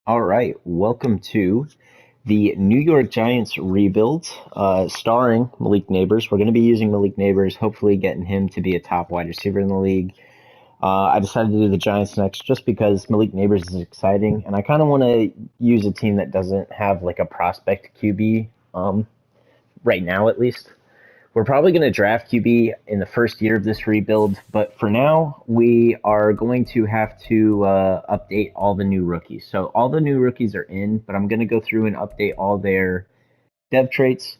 All right, welcome to the New York Giants rebuild, starring Malik Nabers. We're going to be using Malik Nabers, hopefully getting him to be a top wide receiver in the league. I decided to do the Giants next just because Malik Nabers is exciting, and I kind of want to use a team that doesn't have like a prospect QB, right now at least. We're probably going to draft QB in the first year of this rebuild, but for now, we are going to have to update all the new rookies. So all the new rookies are in, but I'm going to go through and update all their dev traits,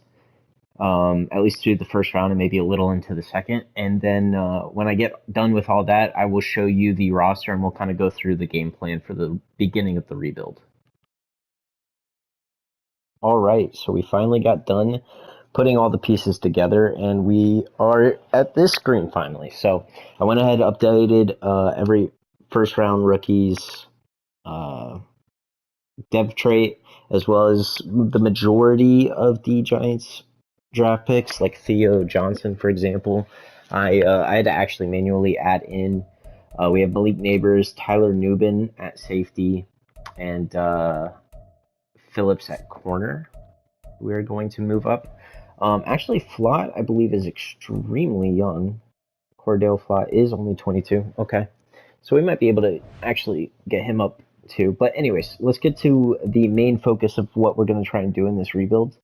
at least through the first round and maybe a little into the second. And then when I get done with all that, I will show you the roster and we'll kind of go through the game plan for the beginning of the rebuild. All right, so we finally got done putting all the pieces together, and we are at this screen finally. So I went ahead and updated every first round rookies uh, dev trait, as well as the majority of the Giants draft picks, like Theo Johnson, for example. I had to actually manually add in. We have Malik Nabers, Tyler Nubin at safety, and Phillips at corner. We're going to move up. Actually, Flott, I believe, is extremely young. Cordell Flott is only 22. Okay. So we might be able to actually get him up too. But anyways, let's get to the main focus of what we're going to try and do in this rebuild.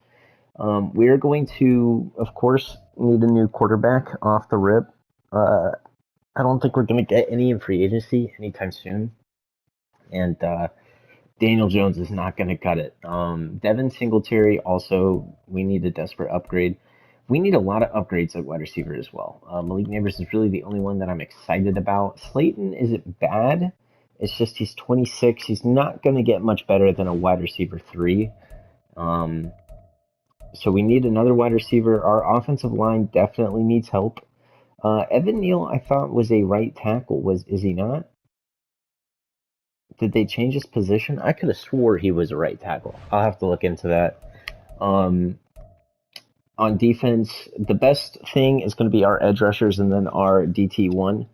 We are going to, of course, need a new quarterback off the rip. I don't think we're going to get any in free agency anytime soon. And Daniel Jones is not going to cut it. Devin Singletary also, we need a desperate upgrade. We need a lot of upgrades at wide receiver as well. Malik Nabers is really the only one that I'm excited about. Slayton isn't bad. It's just he's 26. He's not going to get much better than a wide receiver 3. So we need another wide receiver. Our offensive line definitely needs help. Evan Neal, I thought, was a right tackle. Is he not? Did they change his position? I could have swore he was a right tackle. I'll have to look into that. Um, on defense, the best thing is going to be our edge rushers and then our DT1.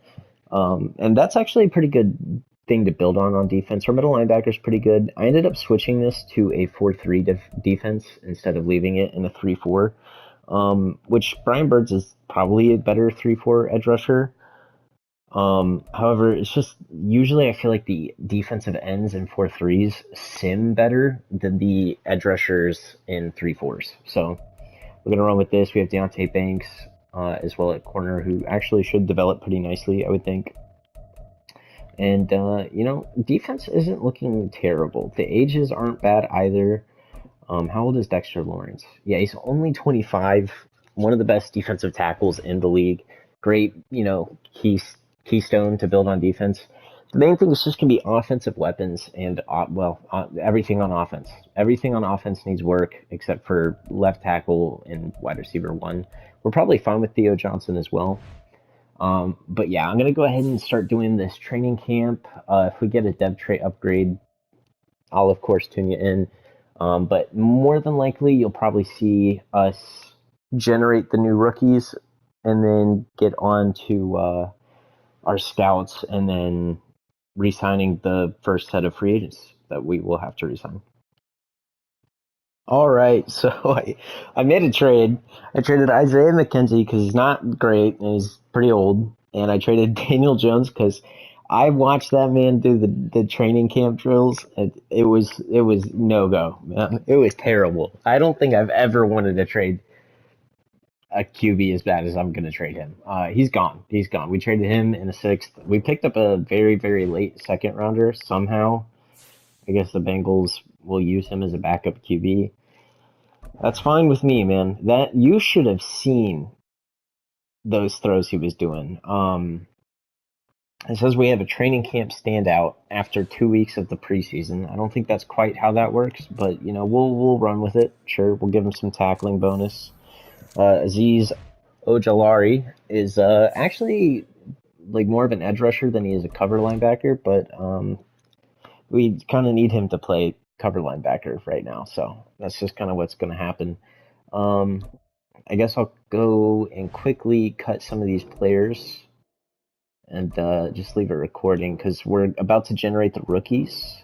And that's actually a pretty good thing to build on defense. Our middle linebacker is pretty good. I ended up switching this to a 4-3 defense instead of leaving it in a 3-4, which Brian Birds is probably a better 3-4 edge rusher. However, it's just usually I feel like the defensive ends in 4-3s sim better than the edge rushers in 3-4s. So we're gonna run with this. We have Deontay Banks as well at corner, who actually should develop pretty nicely, I would think. And defense isn't looking terrible. The ages aren't bad either. How old is Dexter Lawrence? Yeah, he's only 25. One of the best defensive tackles in the league. Great, keystone to build on defense. The main thing is just going to be offensive weapons and, everything on offense. Everything on offense needs work except for left tackle and wide receiver 1. We're probably fine with Theo Johnson as well. But yeah, I'm going to go ahead and start doing this training camp. If we get a dev trait upgrade, I'll, of course, tune you in. But more than likely, you'll probably see us generate the new rookies and then get on to our scouts and then re-signing the first set of free agents that we will have to re-sign. All right, so I made a trade. I traded Isaiah McKenzie because he's not great and he's pretty old, and I traded Daniel Jones because I watched that man do the training camp drills. And it was no go, man. It was terrible. I don't think I've ever wanted to trade a QB as bad as I'm going to trade him. He's gone. He's gone. We traded him in the 6th. We picked up a very, very late second rounder somehow. I guess the Bengals will use him as a backup QB. That's fine with me, man. That you should have seen those throws he was doing. It says we have a training camp standout after 2 weeks of the preseason. I don't think that's quite how that works, but we'll run with it. Sure, we'll give him some tackling bonus. Aziz Ojolari is actually like more of an edge rusher than he is a cover linebacker, but we kind of need him to play cover linebacker right now, so that's just kind of what's going to happen. I guess I'll go and quickly cut some of these players and just leave it recording because we're about to generate the rookies.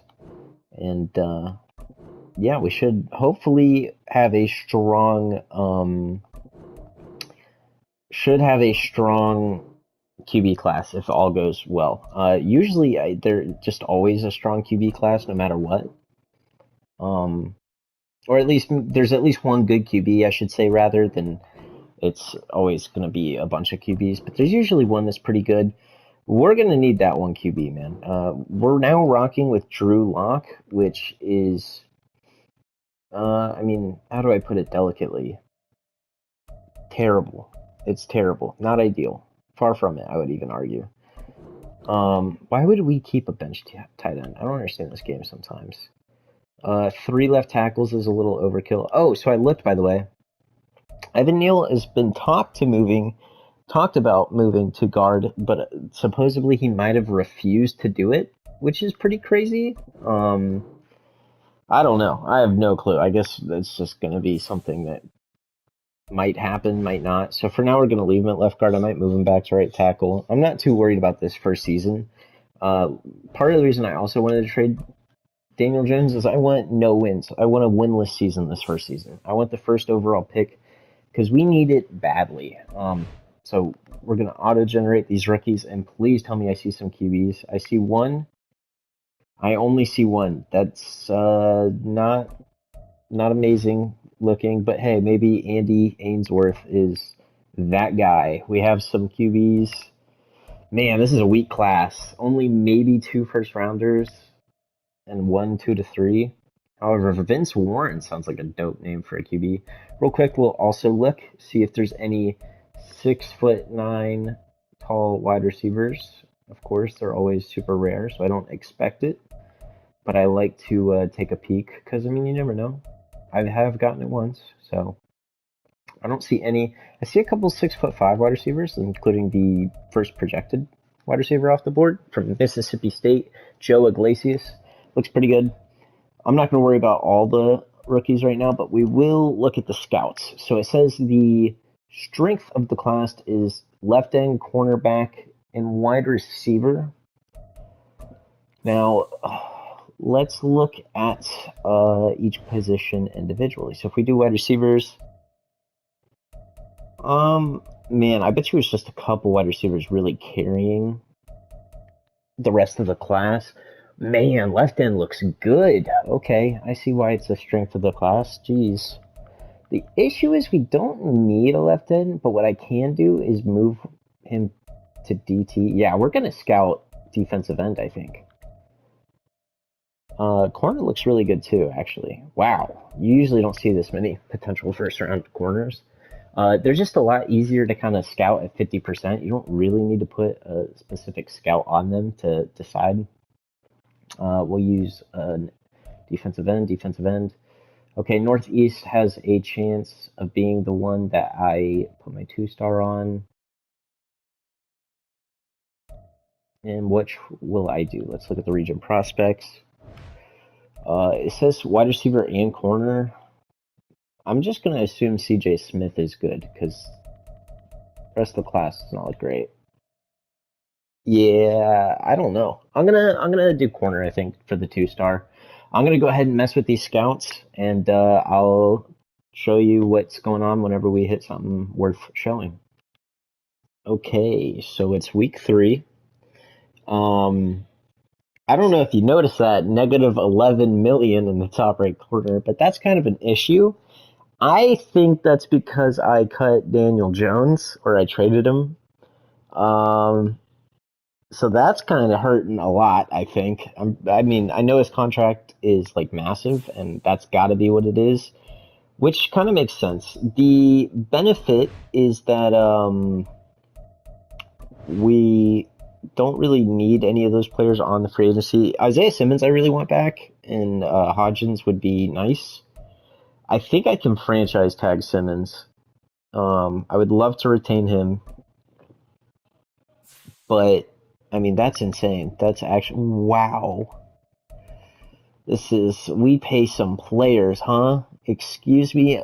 And yeah, we should hopefully have a strong QB class if all goes well. Usually they're just always a strong QB class no matter what. Or at least there's at least one good QB, I should say, rather than it's always going to be a bunch of QBs. But there's usually one that's pretty good. We're going to need that one QB, man. We're now rocking with Drew Lock, which is, I mean, how do I put it delicately? Terrible. It's terrible. Not ideal. Far from it, I would even argue. Why would we keep a bench tight end? I don't understand this game sometimes. 3 left tackles is a little overkill. Oh, so I looked, by the way. Evan Neal has been talked about moving to guard, but supposedly he might have refused to do it, which is pretty crazy. I don't know. I have no clue. I guess it's just going to be something that might happen, might not. So for now, we're going to leave him at left guard. I might move him back to right tackle. I'm not too worried about this first season. Part of the reason I also wanted to trade Daniel Jones is I want no wins. I want a winless season this first season. I want the first overall pick because we need it badly. So we're going to auto-generate these rookies, and please tell me I see some QBs. I see one. I only see one. That's not amazing looking, but hey, maybe Andy Ainsworth is that guy. We have some QBs. Man, this is a weak class. Only maybe 2 first-rounders and 1 2 to 3. However, Vince Warren sounds like a dope name for a QB. Real quick, we'll also look, see if there's any 6'9" tall wide receivers. Of course, they're always super rare, so I don't expect it. But I like to take a peek because, I mean, you never know. I have gotten it once, so I don't see any. I see a couple 6'5" wide receivers, including the first projected wide receiver off the board from Mississippi State, Joe Iglesias. Looks pretty good. I'm not going to worry about all the rookies right now, but we will look at the scouts. So it says the strength of the class is left end, cornerback, and wide receiver. Now, let's look at each position individually. So if we do wide receivers, man, I bet you it's just a couple wide receivers really carrying the rest of the class. Man, left end looks good. Okay, I see why it's the strength of the class. Jeez. The issue is we don't need a left end, but what I can do is move him to DT. Yeah, we're going to scout defensive end, I think. Corner looks really good too, actually. Wow, you usually don't see this many potential first-round corners. They're just a lot easier to kind of scout at 50%. You don't really need to put a specific scout on them to decide. We'll use defensive end. Okay, Northeast has a chance of being the one that I put my 2-star on. And which will I do? Let's look at the region prospects. It says wide receiver and corner. I'm just going to assume CJ Smith is good because the rest of the class is not great. Yeah, I don't know. I'm gonna do corner, I think, for the 2-star. I'm gonna go ahead and mess with these scouts, and I'll show you what's going on whenever we hit something worth showing. Okay, so it's week 3. I don't know if you noticed that negative 11 million in the top right corner, but that's kind of an issue. I think that's because I cut Daniel Jones, or I traded him. So that's kind of hurting a lot, I think. I mean, I know his contract is like massive, and that's got to be what it is, which kind of makes sense. The benefit is that we don't really need any of those players on the free agency. Isaiah Simmons, I really want back, and Hodgins would be nice. I think I can franchise tag Simmons. I would love to retain him, but I mean, that's insane. That's actually, wow. We pay some players, huh? Excuse me?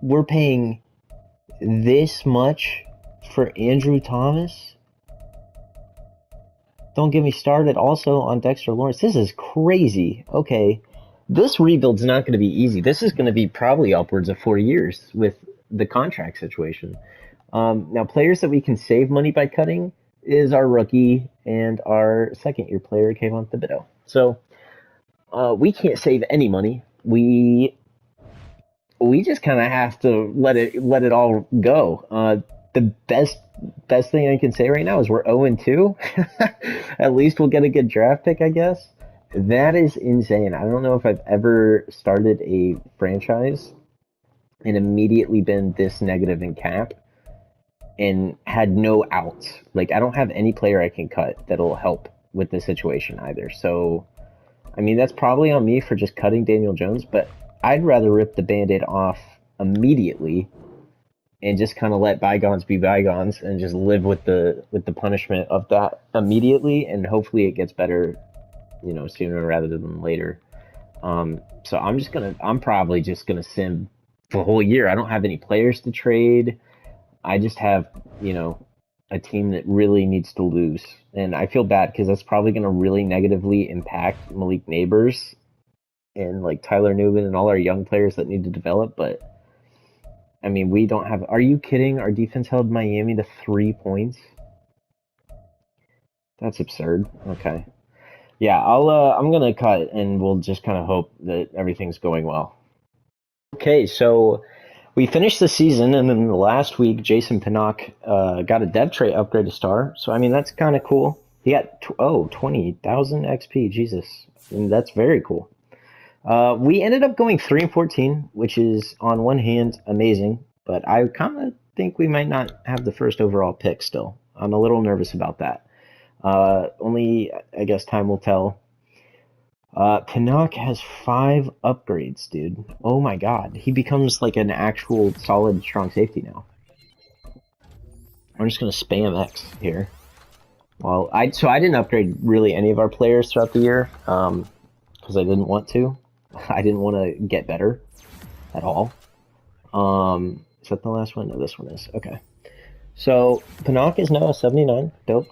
We're paying this much for Andrew Thomas? Don't get me started also on Dexter Lawrence. This is crazy. Okay. This rebuild's not going to be easy. This is going to be probably upwards of 4 years with the contract situation. Now, players that we can save money by cutting is our rookie and our second-year player, Kayvon Thibodeau. So we can't save any money. We just kind of have to let it all go. The best thing I can say right now is we're 0-2. At least we'll get a good draft pick, I guess. That is insane. I don't know if I've ever started a franchise and immediately been this negative in cap and had no outs. Like, I don't have any player I can cut that'll help with the situation either. So, I mean, that's probably on me for just cutting Daniel Jones, but I'd rather rip the Band-Aid off immediately and just kind of let bygones be bygones and just live with the punishment of that immediately, and hopefully it gets better, sooner rather than later. So I'm probably just gonna sim the whole year. I don't have any players to trade. I just have, a team that really needs to lose, and I feel bad because that's probably gonna really negatively impact Malik Nabers and like Tyler Newman and all our young players that need to develop, but. I mean, we don't have. Are you kidding? Our defense held Miami to 3 points. That's absurd. Okay. Yeah, I'm gonna cut, and we'll just kind of hope that everything's going well. Okay, so we finished the season, and then the last week, Jason Pinnock got a dev trait upgrade to star. So I mean, that's kind of cool. He got 20,000 XP. Jesus, and that's very cool. We ended up going 3-14, which is on one hand amazing, but I kind of think we might not have the first overall pick still. I'm a little nervous about that. Only, I guess, time will tell. Pinnock has 5 upgrades, dude. Oh my god. He becomes like an actual solid strong safety now. I'm just going to spam X here. Well, I didn't upgrade really any of our players throughout the year because I didn't want to. I didn't want to get better at all. Is that the last one? No, this one is. Okay. So, Pinnock is now a 79. Dope.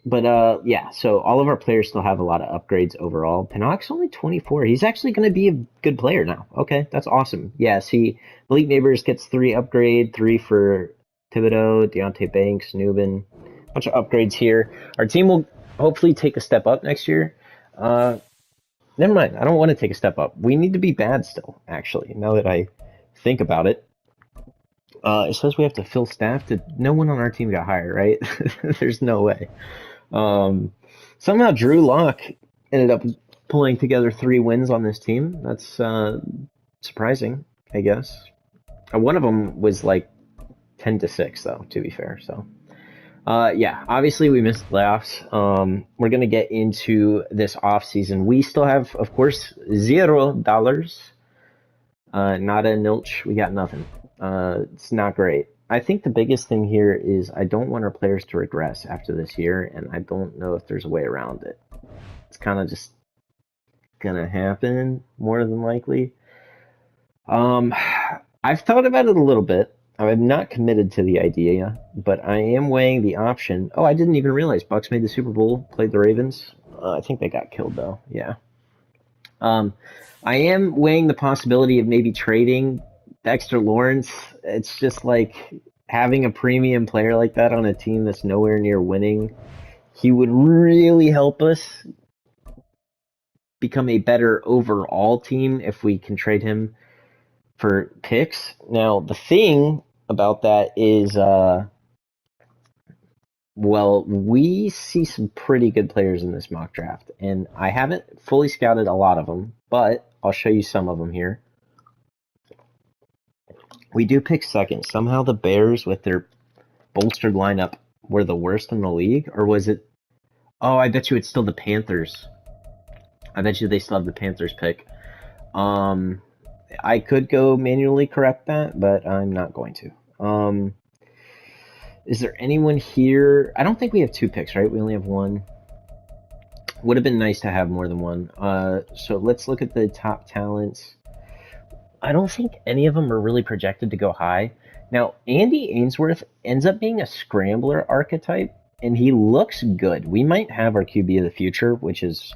But, yeah, so all of our players still have a lot of upgrades overall. Pinnock's only 24. He's actually going to be a good player now. Okay, that's awesome. Yeah, see, Malik Nabers gets 3 upgrade, 3 for Thibodeau, Deontay Banks, Newbin. A bunch of upgrades here. Our team will hopefully take a step up next year. Never mind. I don't want to take a step up. We need to be bad still, actually, now that I think about it. It says we have to fill staff. No one on our team got hired, right? There's no way. Somehow Drew Lock ended up pulling together 3 wins on this team. That's surprising, I guess. One of them was like 10-6, though, to be fair. So. Yeah, obviously we missed the playoffs. We're going to get into this off season. We still have, of course, $0. Not a nilch. We got nothing. It's not great. I think the biggest thing here is I don't want our players to regress after this year, and I don't know if there's a way around it. It's kind of just going to happen, more than likely. I've thought about it a little bit. I'm not committed to the idea, but I am weighing the option. Oh, I didn't even realize Bucks made the Super Bowl, played the Ravens. I think they got killed, though. Yeah. I am weighing the possibility of maybe trading Dexter Lawrence. It's just like having a premium player like that on a team that's nowhere near winning. He would really help us become a better overall team if we can trade him for picks. Now, the thing about that is, well, we see some pretty good players in this mock draft, and I haven't fully scouted a lot of them, but I'll show you some of them here. We do pick second. Somehow the Bears, with their bolstered lineup, were the worst in the league, or was it? Oh, I bet you it's still the Panthers. I bet you they still have the Panthers pick. I could go manually correct that, but I'm not going to. Is there anyone here? I don't think we have 2 picks, right? We only have 1. Would have been nice to have more than 1. So let's look at the top talents. I don't think any of them are really projected to go high. Now, Andy Ainsworth ends up being a scrambler archetype, and he looks good. We might have our QB of the future, which is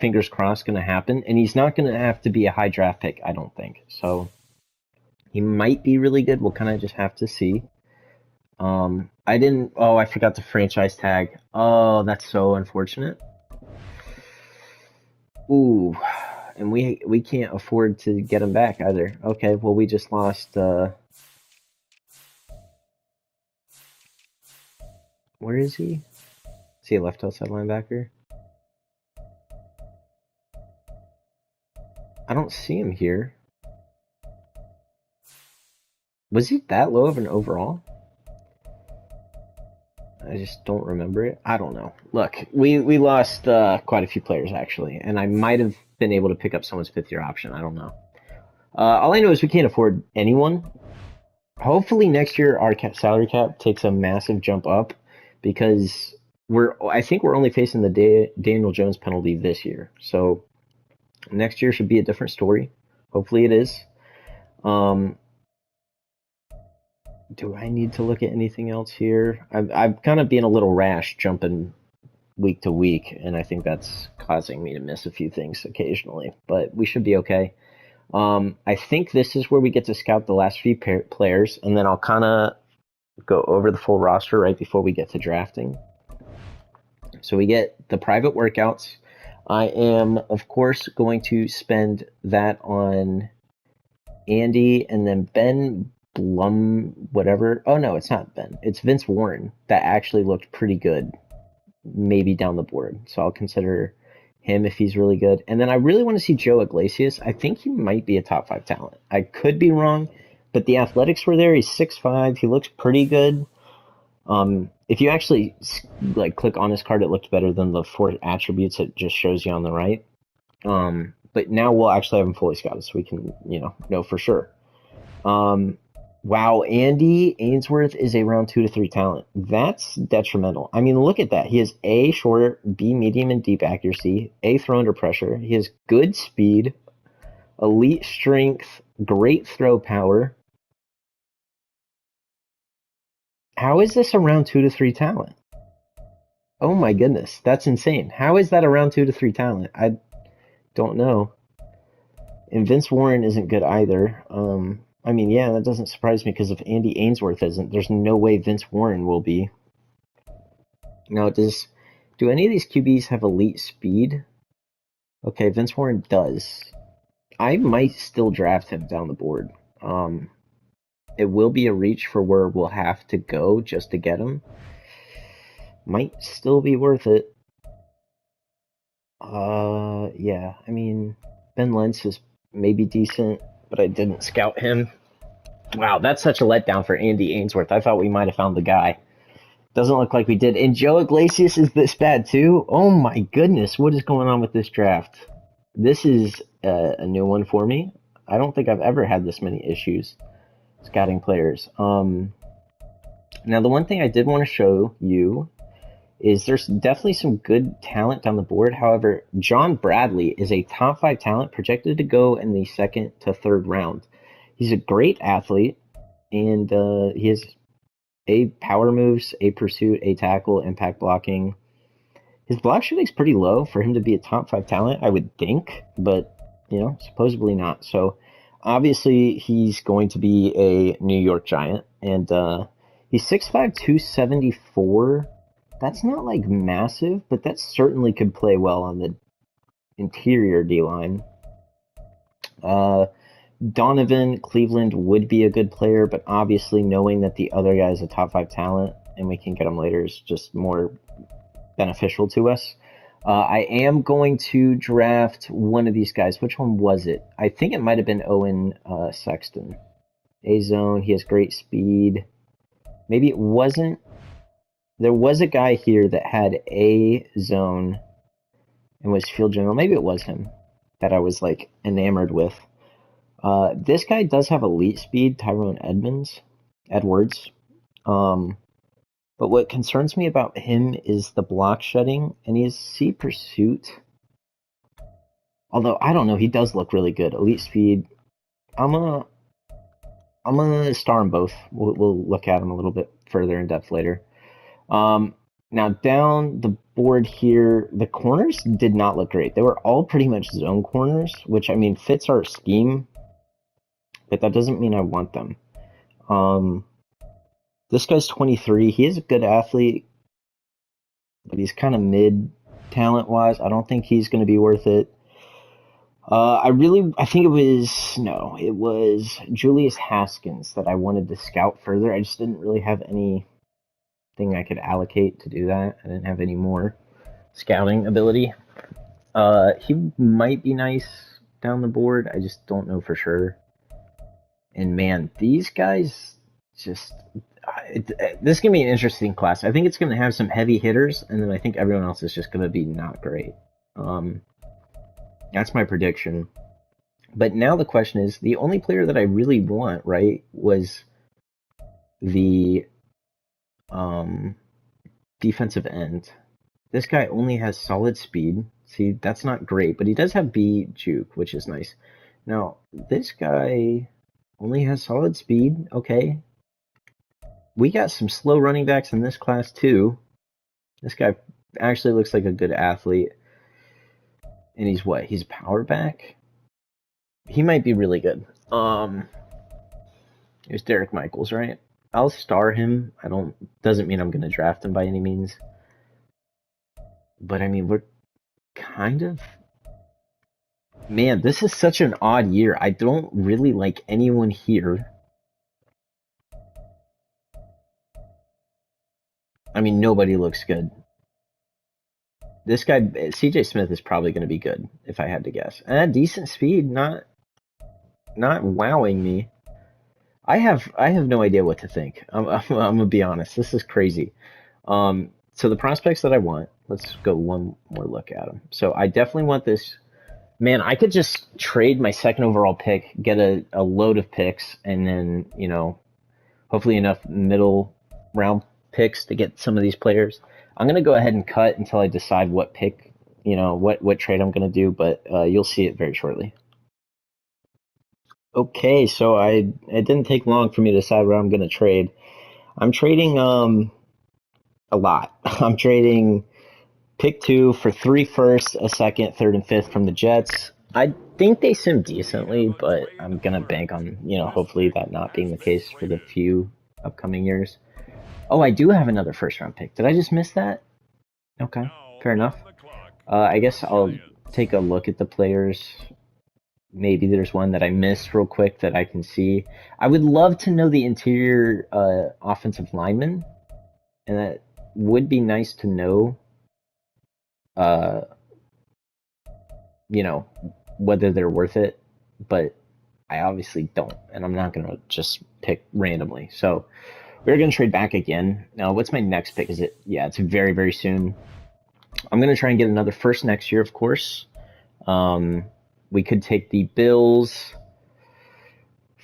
fingers crossed going to happen. And he's not going to have to be a high draft pick, I don't think. So he might be really good. We'll kind of just have to see. I didn't. Oh, I forgot the franchise tag. Oh, that's so unfortunate. Ooh, and we can't afford to get him back either. Okay, well we just lost. Where is he? Is he a left outside linebacker? I don't see him here. Was he that low of an overall? I just don't remember it. I don't know. Look, we lost quite a few players actually, and I might have been able to pick up someone's fifth-year option. I don't know. All I know is we can't afford anyone. Hopefully next year our salary cap takes a massive jump up because I think we're only facing the Daniel Jones penalty this year. So next year should be a different story. Hopefully it is. Do I need to look at anything else here? I'm kind of being a little rash jumping week to week, and I think that's causing me to miss a few things occasionally, but we should be okay. I think this is where we get to scout the last few players, and then I'll kind of go over the full roster right before we get to drafting. So we get the private workouts. I am, of course, going to spend that on Andy and then Ben Blum, whatever. Oh, no, it's not Ben. It's Vince Warren. That actually looked pretty good, maybe down the board. So I'll consider him if he's really good. And then I really want to see Joe Iglesias. I think he might be a top 5 talent. I could be wrong, but the athletics were there. He's 6'5". He looks pretty good. If you actually like click on his card, it looks better than the 4 attributes it just shows you on the right. But now we'll actually have him fully scouted so we can, know for sure. Wow, Andy Ainsworth is a round 2 to 3 talent. That's detrimental. I mean, look at that. He has A, short, B, medium and deep accuracy, A, throw under pressure. He has good speed, elite strength, great throw power. How is this a round 2 to 3 talent? Oh my goodness, that's insane. How is that a round 2 to 3 talent? I don't know. And Vince Warren isn't good either. I mean, yeah, that doesn't surprise me because if Andy Ainsworth isn't, there's no way Vince Warren will be. Now, do any of these QBs have elite speed? Okay, Vince Warren does. I might still draft him down the board. It will be a reach for where we'll have to go just to get him. Might still be worth it. Yeah, I mean, Ben Lentz is maybe decent, but I didn't scout him. Wow, that's such a letdown for Andy Ainsworth. I thought we might have found the guy. Doesn't look like we did. And Joe Iglesias is this bad too? Oh my goodness, what is going on with this draft? This is a new one for me. I don't think I've ever had this many issues scouting players. Now, the one thing I did want to show you is there's definitely some good talent down the board. However, John Bradley is a top 5 talent projected to go in the 2nd to 3rd round. He's a great athlete, and he has A, power moves, A, pursuit, A, tackle, impact blocking. His block shooting's pretty low for him to be a top 5 talent, I would think, but, supposedly not. So, obviously, he's going to be a New York Giant, and he's 6'5", 274. That's not like massive, but that certainly could play well on the interior D-line. Donovan Cleveland would be a good player, but obviously knowing that the other guy is a top 5 talent and we can get him later is just more beneficial to us. I am going to draft one of these guys. Which one was it? I think it might have been Owen Sexton. A-zone, he has great speed. Maybe it wasn't. There was a guy here that had A-zone and was field general. Maybe it was him that I was like enamored with. This guy does have elite speed, Tyrone Edwards. But what concerns me about him is the block shedding, and he has C pursuit. Although I don't know, he does look really good. Elite speed. I'm gonna star them both. We'll look at them a little bit further in depth later. Now down the board here, the corners did not look great. They were all pretty much zone corners, which I mean fits our scheme, but that doesn't mean I want them. This guy's 23. He is a good athlete, but he's kind of mid talent-wise. I don't think he's going to be worth it. I think it was Julius Haskins that I wanted to scout further. I just didn't really have anything I could allocate to do that. I didn't have any more scouting ability. He might be nice down the board. I just don't know for sure. And man, these guys just this is gonna be an interesting class. I think it's gonna have some heavy hitters, and then I think everyone else is just gonna be not great. That's my prediction. But now the question is, the only player that I really want, right, was the defensive end. This guy only has solid speed. See, that's not great, but he does have B juke, which is nice. Now, this guy only has solid speed. Okay. We got some slow running backs in this class, too. This guy actually looks like a good athlete. And he's what? He's a power back? He might be really good. Here's Derek Michaels, right? I'll star him. Doesn't mean I'm going to draft him by any means. But I mean, we're kind of... Man, this is such an odd year. I don't really like anyone here. I mean, nobody looks good. This guy, CJ Smith, is probably going to be good, if I had to guess. Decent speed, not wowing me. I have no idea what to think. I'm gonna be honest. This is crazy. So the prospects that I want, let's go one more look at them. So I definitely want this. Man, I could just trade my second overall pick, get a load of picks, and then, hopefully enough middle round picks to get some of these players. I'm going to go ahead and cut until I decide what pick, what trade I'm going to do, but you'll see it very shortly. Okay, so it didn't take long for me to decide what I'm going to trade. I'm trading a lot. I'm trading pick 2 for 3 firsts, a second, third, and fifth from the Jets. I think they sim decently, but I'm going to bank on, hopefully that not being the case for the few upcoming years. Oh, I do have another first-round pick. Did I just miss that? Okay, fair enough. I guess I'll take a look at the players. Maybe there's one that I missed real quick that I can see. I would love to know the interior offensive lineman, and that would be nice to know, whether they're worth it, but I obviously don't, and I'm not going to just pick randomly. So we're going to trade back again. Now, what's my next pick? It's very, very soon. I'm going to try and get another first next year, of course. We could take the Bills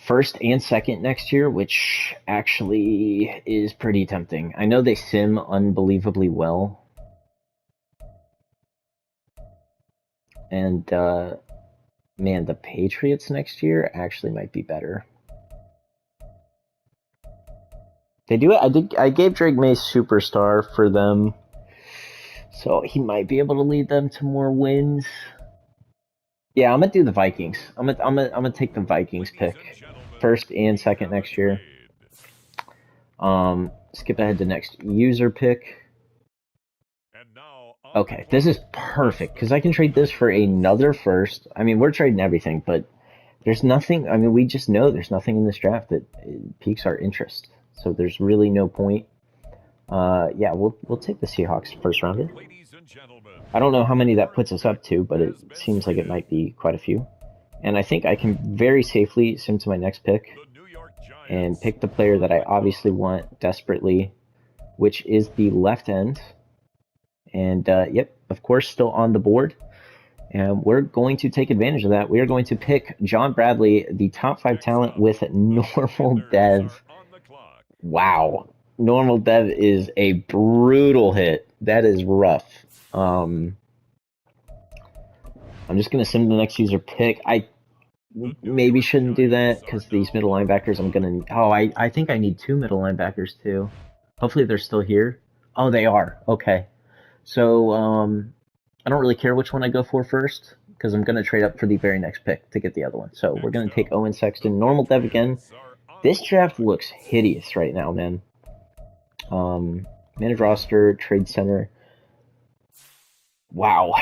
first and second next year, which actually is pretty tempting. I know they sim unbelievably well. And, man, the Patriots next year actually might be better. They do it. I gave Drake May superstar for them, so he might be able to lead them to more wins. Yeah, I'm gonna do the Vikings. I'm gonna take the Vikings pick, first and second next year. Skip ahead to next user pick. Okay, this is perfect because I can trade this for another first. I mean, we're trading everything, but there's nothing. I mean, we just know there's nothing in this draft that piques our interest. So there's really no point. Yeah, we'll take the Seahawks first rounder. I don't know how many that puts us up to, but it seems like it might be quite a few. And I think I can very safely sim to my next pick and pick the player that I obviously want desperately, which is the left end. And yep, of course, still on the board. And we're going to take advantage of that. We are going to pick John Bradley, the top 5 talent with normal dev. Wow. Normal dev is a brutal hit. That is rough. I'm just going to sim the next user pick. I maybe shouldn't do that because these middle linebackers I'm going to... Oh, I think I need 2 middle linebackers too. Hopefully they're still here. Oh, they are. Okay. So, I don't really care which one I go for first because I'm going to trade up for the very next pick to get the other one. So we're going to take Owen Sexton, normal dev again. This draft looks hideous right now, man. Managed roster, trade center. Wow.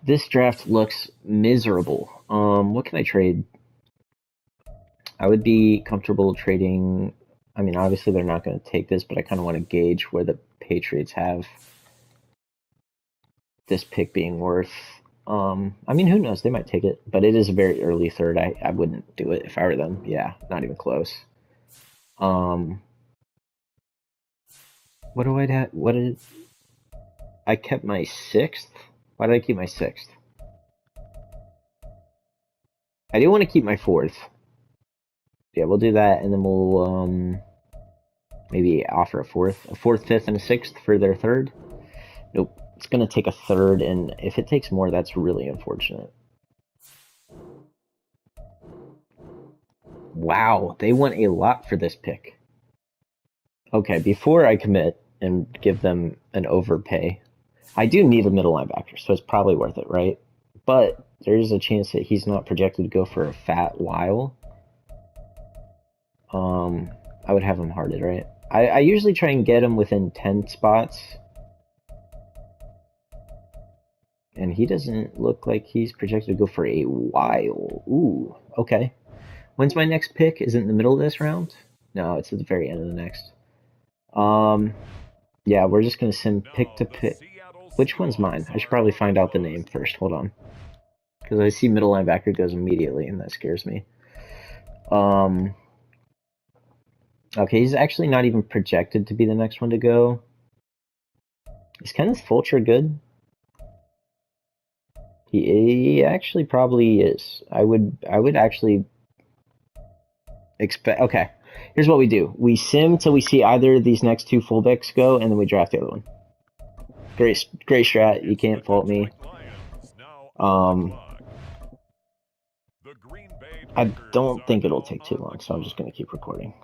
This draft looks miserable. What can I trade? I would be comfortable trading. I mean, obviously they're not going to take this, but I kind of want to gauge where the Patriots have this pick being worth. I mean, who knows? They might take it, but it is a very early third. I wouldn't do it if I were them. Yeah, not even close. What do I have? What is? I kept my sixth. Why did I keep my sixth? I do want to keep my fourth. Yeah, we'll do that, and then we'll maybe offer a fourth, fifth, and a sixth for their third. Nope, it's gonna take a third, and if it takes more, that's really unfortunate. Wow, they want a lot for this pick. Okay, before I commit and give them an overpay, I do need a middle linebacker, so it's probably worth it, right? But there's a chance that he's not projected to go for a fat while. I would have him hearted, right? I usually try and get him within 10 spots. And he doesn't look like he's projected to go for a while. Ooh, okay. When's my next pick? Is it in the middle of this round? No, it's at the very end of the next. Yeah, we're just gonna send pick to pick. Which one's mine? I should probably find out the name first. Hold on. Because I see middle linebacker goes immediately, and that scares me. Okay, he's actually not even projected to be the next one to go. Is Kenneth Fulcher good? He actually probably is. I would actually expect. Okay, here's what we do: we sim till we see either of these next two fullbacks go, and then we draft the other one. Great strat. You can't fault me. I don't think it'll take too long, so I'm just gonna keep recording.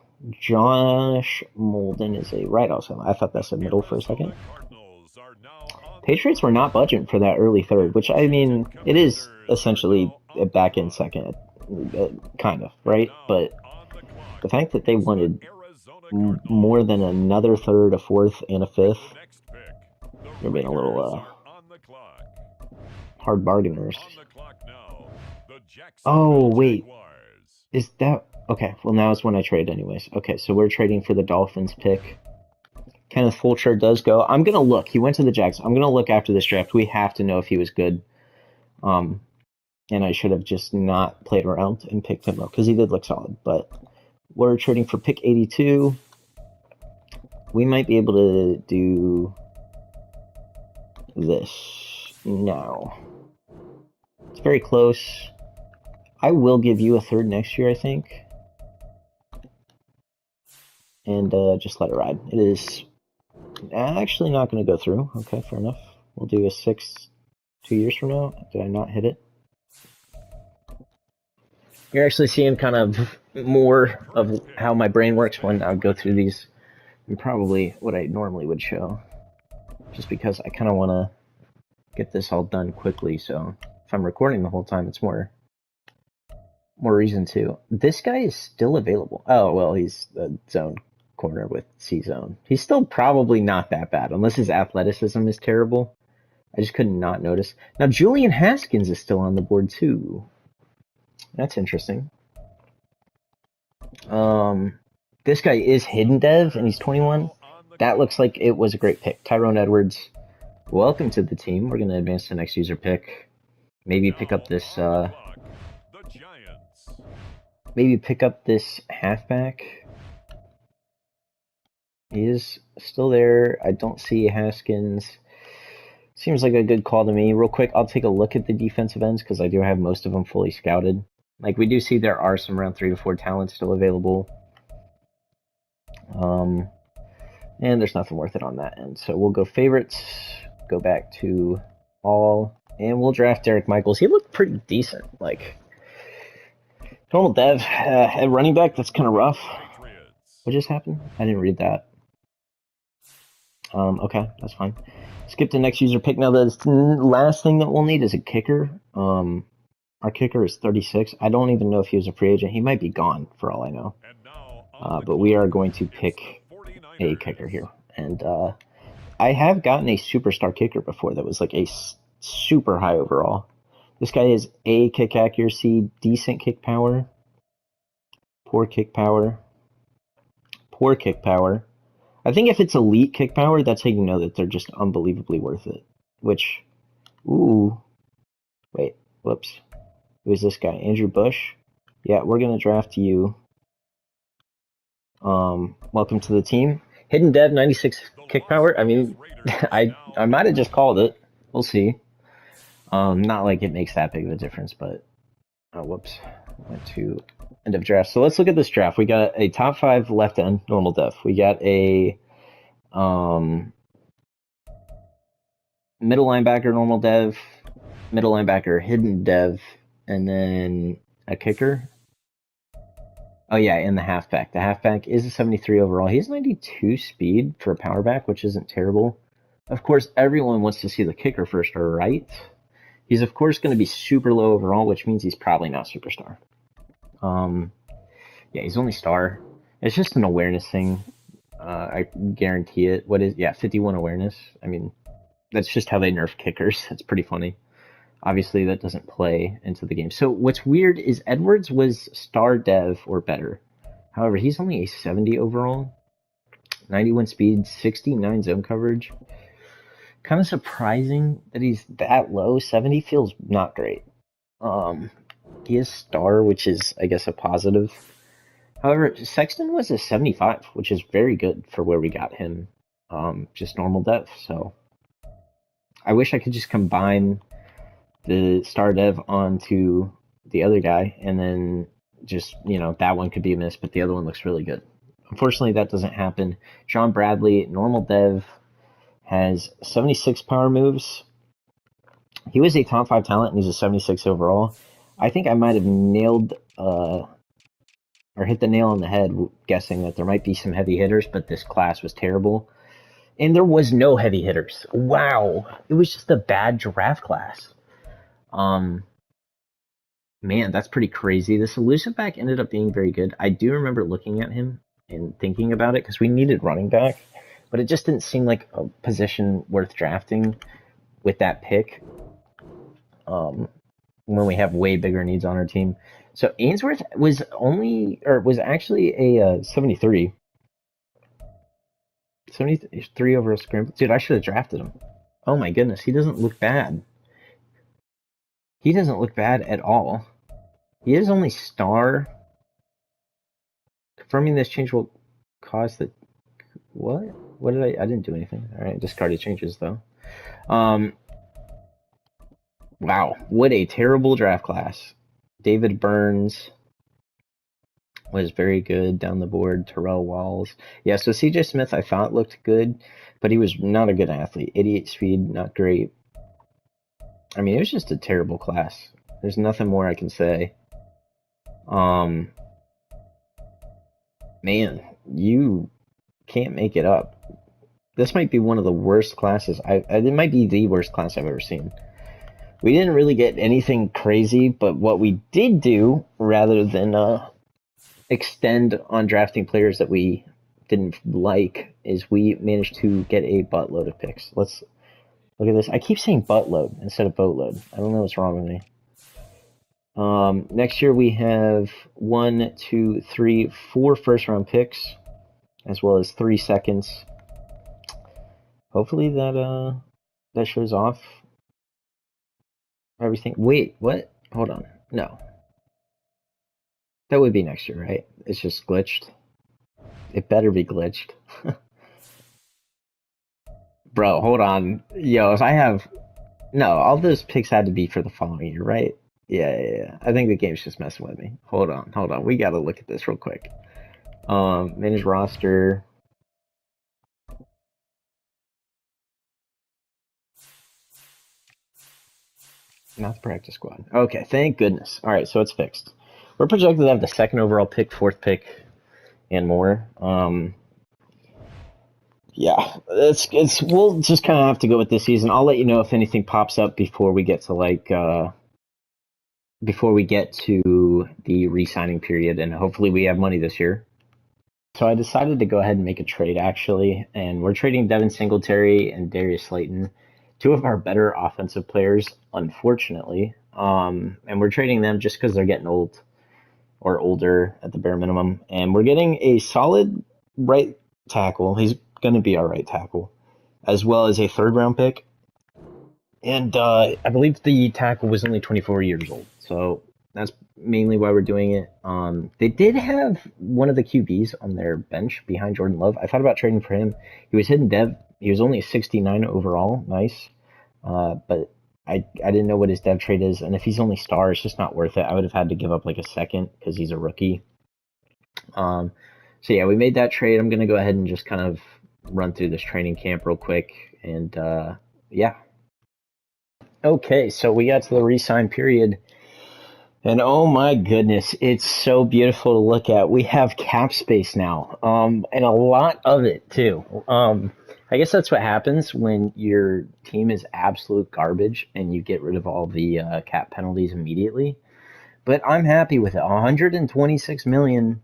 Josh Molden is a right also. I thought that said middle for a second. Patriots were not budgeting for that early third, which, I mean, it is essentially a back end second, kind of, right? But the fact that they wanted more than another third, a fourth, and a fifth, they're being a little hard bargainers. Oh, wait. Is that... Okay, well, now is when I trade anyways. Okay, so we're trading for the Dolphins pick. Kenneth Fulcher does go. I'm going to look. He went to the Jags. I'm going to look after this draft. We have to know if he was good. And I should have just not played around and picked him up because he did look solid. But we're trading for pick 82. We might be able to do this now. It's very close. I will give you a third next year, I think. And just let it ride. It is actually not going to go through. Okay, fair enough. We'll do a 6 2 years from now. Did I not hit it? You're actually seeing kind of more of how my brain works when I go through these, and probably what I normally would show. Just because I kind of want to get this all done quickly, so if I'm recording the whole time, it's more reason to. This guy is still available. Oh, well, he's the zone corner with C-zone. He's still probably not that bad, unless his athleticism is terrible. I just could not notice. Now, Julian Haskins is still on the board, too. That's interesting. This guy is hidden dev, and he's 21. That looks like it was a great pick. Tyrone Edwards, welcome to the team. We're going to advance to the next user pick. Maybe pick up this, halfback. He is still there. I don't see Haskins. Seems like a good call to me. Real quick, I'll take a look at the defensive ends because I do have most of them fully scouted. Like, we do see there are some round 3 to 4 talents still available. And there's nothing worth it on that end. So we'll go favorites, go back to all, and we'll draft Derek Michaels. He looked pretty decent. Like, normal dev at running back, that's kind of rough. What just happened? I didn't read that. Okay, that's fine. Skip to next user pick. Now, the last thing that we'll need is a kicker. Our kicker is 36. I don't even know if he was a free agent. He might be gone for all I know. But we are going to pick a kicker here. And I have gotten a superstar kicker before that was like a super high overall. This guy is A, kick accuracy, decent kick power, poor kick power, poor kick power. I think if it's elite kick power, that's how you know that they're just unbelievably worth it. Which, ooh, wait, whoops. Who's this guy? Andrew Bush? Yeah, we're going to draft you. Welcome to the team. Hidden Dev, 96 kick power. I mean, I might have just called it. We'll see. Not like it makes that big of a difference, but whoops, went to end of draft. So let's look at this draft. We got a top 5 left end normal dev. We got a middle linebacker normal dev, middle linebacker hidden dev, and then a kicker. Oh yeah, and the halfback. The halfback is a 73 overall. He's 92 speed for a power back, which isn't terrible. Of course, everyone wants to see the kicker first, right? He's of course going to be super low overall, which means he's probably not superstar. Yeah, he's only star. It's just an awareness thing. I guarantee it. 51 awareness. I mean, that's just how they nerf kickers. It's pretty funny. Obviously, that doesn't play into the game. So what's weird is Edwards was star dev or better. However, he's only a 70 overall, 91 speed, 69 zone coverage. Kind of surprising that he's that low. 70 feels not great. He is star, which is, I guess, a positive. However, Sexton was a 75, which is very good for where we got him. Just normal dev. So I wish I could just combine the star dev onto the other guy, and then just, that one could be a miss, but the other one looks really good. Unfortunately, that doesn't happen. John Bradley, normal dev, has 76 power moves. He was a top 5 talent, and he's a 76 overall. I think I might have nailed or hit the nail on the head guessing that there might be some heavy hitters, but this class was terrible. And there was no heavy hitters. Wow. It was just a bad draft class. Man, that's pretty crazy. This elusive back ended up being very good. I do remember looking at him and thinking about it because we needed running back, but it just didn't seem like a position worth drafting with that pick when we have way bigger needs on our team. So Ainsworth was actually a 73. 73 over a scramble. Dude, I should have drafted him. Oh my goodness, he doesn't look bad. He doesn't look bad at all. He is only star. Confirming this change will cause the... What? What did I didn't do anything. Alright, discarded changes though. Wow, what a terrible draft class. David Burns was very good down the board. Terrell Walls. Yeah, so CJ Smith I thought looked good, but he was not a good athlete. 88 speed, not great. I mean, it was just a terrible class. There's nothing more I can say. Man, you can't make it up. This might be one of the worst classes. It might be the worst class I've ever seen. We didn't really get anything crazy, but what we did do, rather than extend on drafting players that we didn't like, is we managed to get a buttload of picks. Let's look at this. I keep saying buttload instead of boatload. I don't know what's wrong with me. Next year we have 1, 2, 3, 4 first-round picks, as well as 3 seconds. Hopefully that shows off everything. Wait, what? Hold on. No. That would be next year, right? It's just glitched. It better be glitched. Bro, hold on. Yo, if I have... No, all those picks had to be for the following year, right? Yeah. I think the game's just messing with me. Hold on. We gotta look at this real quick. Manage roster. Not the practice squad. Okay, thank goodness. Alright, so it's fixed. We're projected to have the 2nd overall pick, 4th pick, and more. Yeah, it's we'll just kind of have to go with this season. I'll let you know if anything pops up before we get to before we get to the re-signing period, and hopefully we have money this year. So I decided to go ahead and make a trade actually, and we're trading Devin Singletary and Darius Slayton, two of our better offensive players, unfortunately. And we're trading them just because they're getting old or older at the bare minimum, and we're getting a solid right tackle. He's going to be our right tackle, as well as a third round pick. And I believe the tackle was only 24 years old, so that's mainly why we're doing it. They did have one of the QBs on their bench behind Jordan Love. I thought about trading for him. He was hidden dev. He was only a 69 overall. Nice. But I didn't know what his dev trade is, and if he's only star, it's just not worth it. I would have had to give up like a second because he's a rookie. So yeah, we made that trade. I'm gonna go ahead and just kind of run through this training camp real quick, and yeah. Okay, so we got to the re-sign period, and oh my goodness, it's so beautiful to look at. We have cap space now, and a lot of it too. I guess that's what happens when your team is absolute garbage and you get rid of all the cap penalties immediately. But I'm happy with it. 126 million.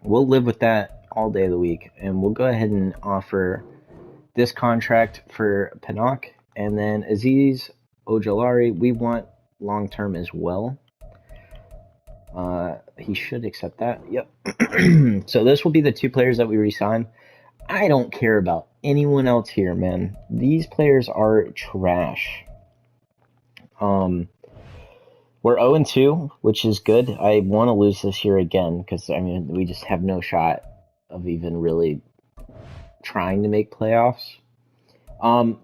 We'll live with that all day of the week, and we'll go ahead and offer this contract for Pinnock, and then Aziz Ojolari, we want long-term as well. He should accept that. Yep. So this will be the two players that we re-sign. I don't care about anyone else here, man. These players are trash. We're 0-2, which is good. I want to lose this year again because, I mean, we just have no shot of even really trying to make playoffs.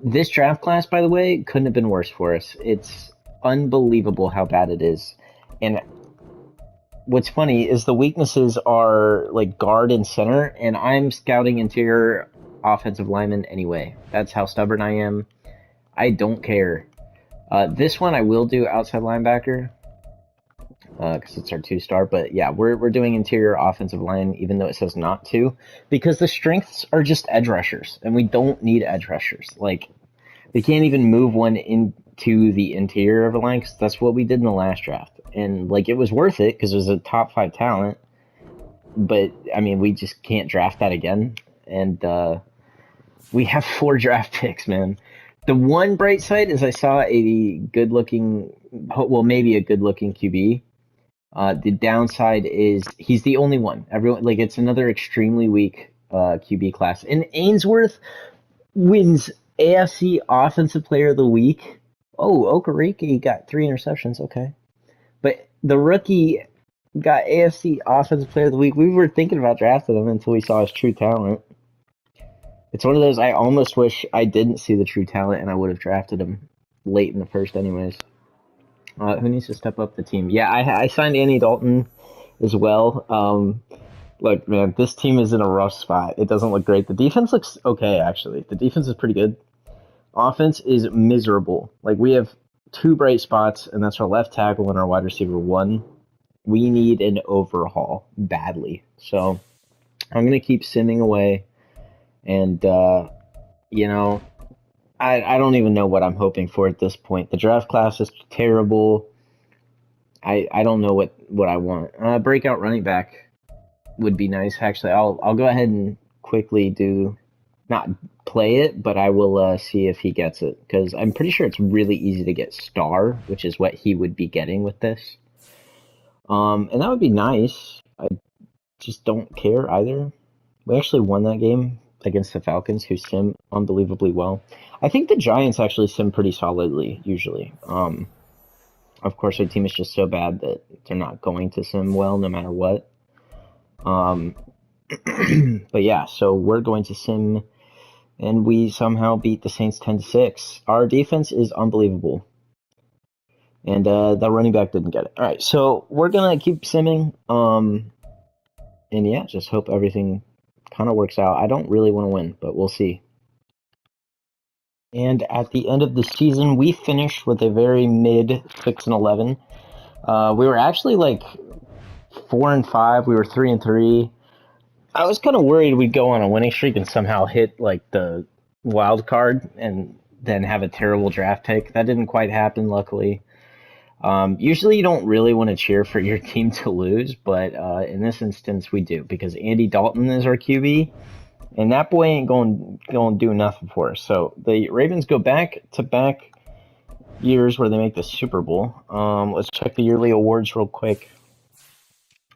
This draft class, by the way, couldn't have been worse for us. It's unbelievable how bad it is. And what's funny is the weaknesses are like guard and center, and I'm scouting interior offensive lineman anyway. That's how stubborn I am. I don't care. This one I will do outside linebacker because it's our 2-star. But yeah, we're doing interior offensive line even though it says not to, because the strengths are just edge rushers, and we don't need edge rushers. Like, we can't even move one into the interior of a line because that's what we did in the last draft. And like, it was worth it because it was a top 5 talent. But I mean, we just can't draft that again. And we have 4 draft picks, man. The one bright side is I saw a good-looking, well, maybe a good-looking QB. The downside is he's the only one. Everyone, like, it's another extremely weak QB class. And Ainsworth wins AFC Offensive Player of the Week. Oh, Okereke got 3 interceptions. Okay. But the rookie got AFC Offensive Player of the Week. We were thinking about drafting him until we saw his true talent. It's one of those I almost wish I didn't see the true talent and I would have drafted him late in the first anyways. Who needs to step up the team? Yeah, I signed Andy Dalton as well. Look, man, this team is in a rough spot. It doesn't look great. The defense looks okay, actually. The defense is pretty good. Offense is miserable. Like, we have 2 bright spots, and that's our left tackle and our wide receiver 1. We need an overhaul badly. So I'm going to keep simming away. And, you know, I don't even know what I'm hoping for at this point. The draft class is terrible. I don't know what I want. Breakout running back would be nice. Actually, I'll go ahead and quickly not play it, but I will see if he gets it, because I'm pretty sure it's really easy to get star, which is what he would be getting with this. And that would be nice. I just don't care either. We actually won that game against the Falcons, who sim unbelievably well. I think the Giants actually sim pretty solidly, usually. Of course, our team is just so bad that they're not going to sim well no matter what. But yeah, so we're going to sim, and we somehow beat the Saints 10-6. Our defense is unbelievable. And the running back didn't get it. All right, so we're going to keep simming. And yeah, just hope everything kind of works out. I don't really want to win, but we'll see. And at the end of the season, we finished with a very mid 6-11. We were actually like 4-5. We were 3-3. I was kind of worried we'd go on a winning streak and somehow hit like the wild card and then have a terrible draft pick. That didn't quite happen, luckily. Usually you don't really want to cheer for your team to lose, but in this instance we do because Andy Dalton is our QB, and that boy ain't going to do nothing for us. So the Ravens go back to back years where they make the Super Bowl. Let's check the yearly awards real quick.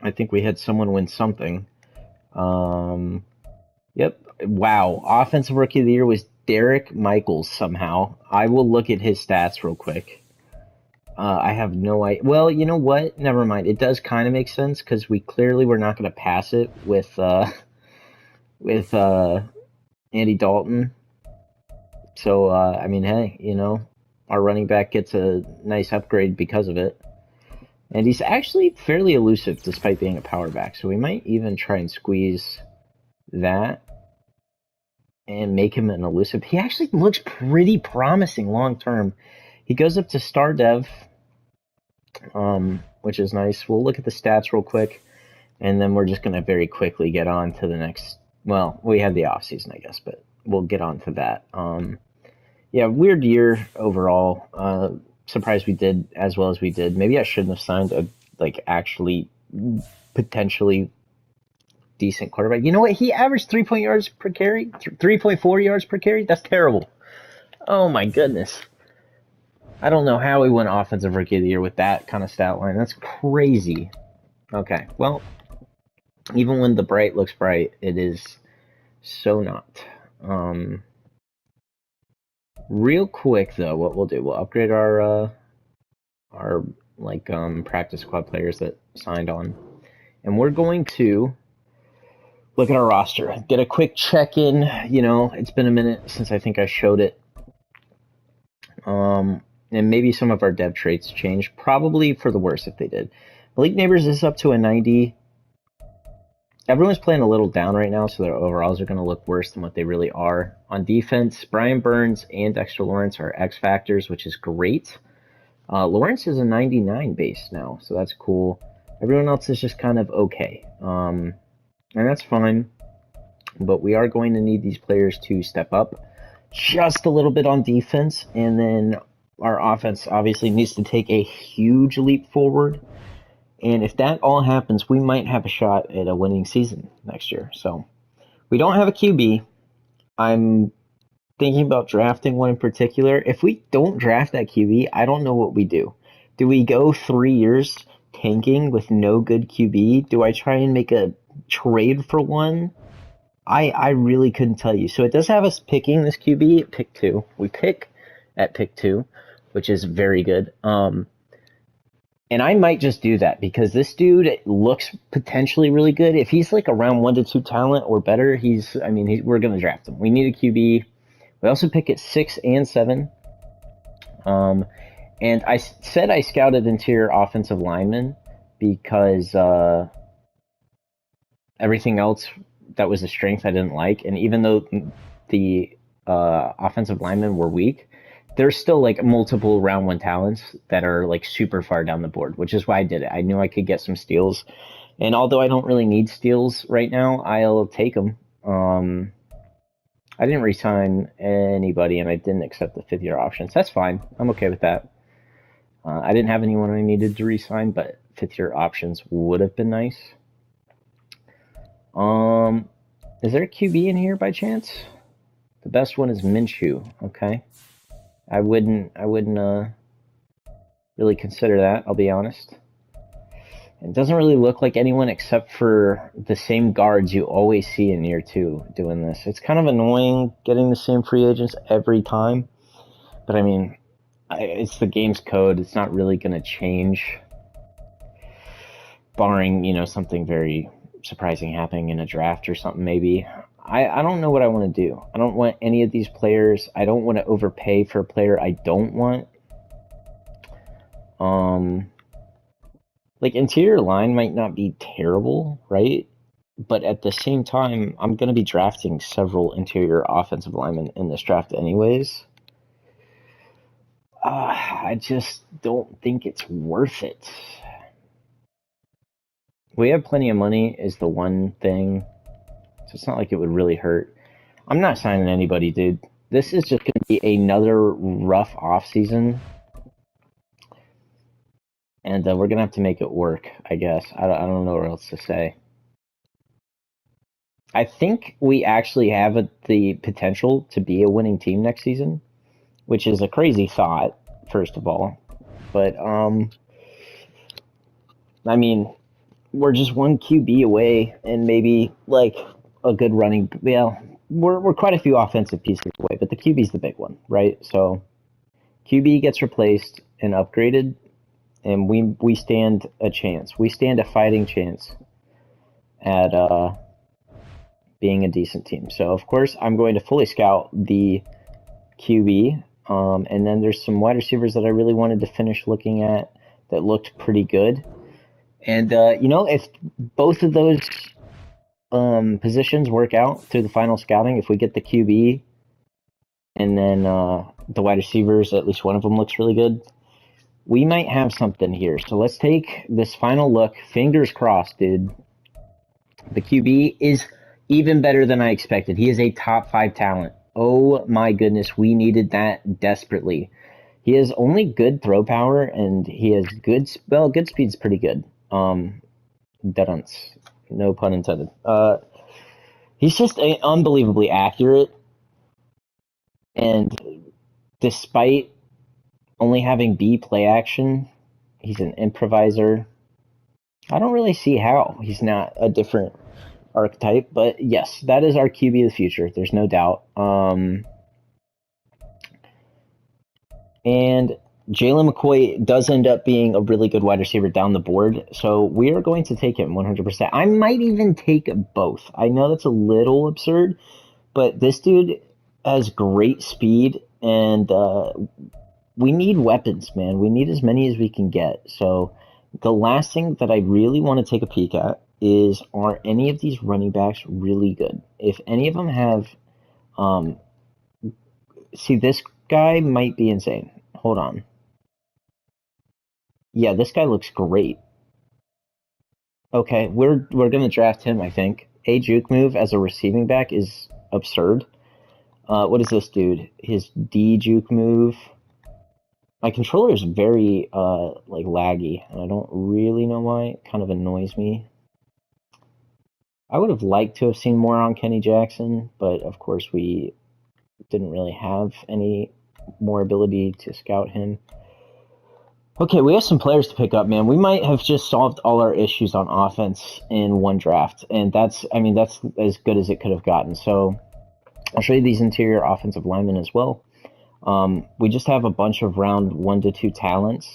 I think we had someone win something. Yep. Wow. Offensive Rookie of the Year was Derek Michaels somehow. I will look at his stats real quick. I have no idea. Well, you know what? Never mind. It does kind of make sense because we clearly were not going to pass it with Andy Dalton. So I mean, hey, our running back gets a nice upgrade because of it, and he's actually fairly elusive despite being a power back. So we might even try and squeeze that and make him an elusive. He actually looks pretty promising long term. He goes up to star dev, which is nice. We'll look at the stats real quick, and then we're just going to very quickly get on to the next. Well, we had the off season, I guess, but we'll get on to that. Yeah, weird year overall. Surprised we did as well as we did. Maybe I shouldn't have signed a actually potentially decent quarterback. You know what? He averaged 3 yards per carry, 3.4 yards per carry. That's terrible. Oh my goodness. I don't know how he won Offensive Rookie of the Year with that kind of stat line. That's crazy. Okay, well, even when the bright looks bright, it is so not. Real quick though, what we'll do, we'll upgrade our practice squad players that signed on, and we're going to look at our roster, get a quick check-in. It's been a minute since I think I showed it. And maybe some of our dev traits changed, probably for the worse if they did. Malik Nabers is up to a 90. Everyone's playing a little down right now, so their overalls are going to look worse than what they really are. On defense, Brian Burns and Dexter Lawrence are X factors, which is great. Lawrence is a 99 base now, so that's cool. Everyone else is just kind of okay. And that's fine. But we are going to need these players to step up just a little bit on defense, and then our offense obviously needs to take a huge leap forward. And if that all happens, we might have a shot at a winning season next year. So we don't have a QB. I'm thinking about drafting one in particular. If we don't draft that QB, I don't know what we do. Do we go 3 years tanking with no good QB? Do I try and make a trade for one? I really couldn't tell you. So it does have us picking this QB at pick 2. We pick at pick 2, which is very good. And I might just do that because this dude looks potentially really good. If he's like around 1 to 2 talent or better, we're going to draft him. We need a QB. We also pick at 6 and 7. And I said I scouted interior offensive linemen because everything else that was a strength I didn't like. And even though the offensive linemen were weak, there's still like multiple round 1 talents that are like super far down the board, which is why I did it. I knew I could get some steals. And although I don't really need steals right now, I'll take them. I didn't re-sign anybody, and I didn't accept the 5th-year options. That's fine. I'm okay with that. I didn't have anyone I needed to re-sign, but 5th-year options would have been nice. Is there a QB in here by chance? The best one is Minshew. Okay. I wouldn't really consider that, I'll be honest. It doesn't really look like anyone except for the same guards you always see in year 2 doing this. It's kind of annoying getting the same free agents every time. But I mean, it's the game's code. It's not really going to change, barring, something very surprising happening in a draft or something maybe. I don't know what I want to do. I don't want any of these players. I don't want to overpay for a player I don't want. Like, interior line might not be terrible, right? But at the same time, I'm going to be drafting several interior offensive linemen in this draft anyways. I just don't think it's worth it. We have plenty of money is the one thing. So it's not like it would really hurt. I'm not signing anybody, dude. This is just going to be another rough offseason. And we're going to have to make it work, I guess. I don't know what else to say. I think we actually have the potential to be a winning team next season, which is a crazy thought, first of all. But, I mean, we're just one QB away and maybe, like, a good running... Well, we're quite a few offensive pieces away, but the QB's the big one, right? So QB gets replaced and upgraded, and we stand a chance. We stand a fighting chance at being a decent team. So, of course, I'm going to fully scout the QB, and then there's some wide receivers that I really wanted to finish looking at that looked pretty good. And, if both of those positions work out through the final scouting, if we get the QB and then the wide receivers, at least one of them looks really good, we might have something here. So let's take this final look. Fingers crossed, dude. The QB is even better than I expected. He is a top 5 talent. Oh my goodness, we needed that desperately. He has only good throw power, and he has good speed's pretty good. Dunce. No pun intended. He's just unbelievably accurate, and despite only having B play action, he's an improviser. I don't really see how he's not a different archetype, but yes, that is our QB of the future. There's no doubt. And Jalen McCoy does end up being a really good wide receiver down the board, so we are going to take him 100%. I might even take both. I know that's a little absurd, but this dude has great speed, and we need weapons, man. We need as many as we can get. So the last thing that I really want to take a peek at is, are any of these running backs really good? If any of them have... see, this guy might be insane. Hold on. Yeah, this guy looks great. Okay, we're going to draft him, I think. A juke move as a receiving back is absurd. What is this dude? His D juke move... My controller is very, laggy, and I don't really know why. It kind of annoys me. I would have liked to have seen more on Kenny Jackson, but of course we didn't really have any more ability to scout him. Okay, we have some players to pick up, man. We might have just solved all our issues on offense in one draft, and that's as good as it could have gotten. So I'll show you these interior offensive linemen as well. We just have a bunch of round 1 to 2 talents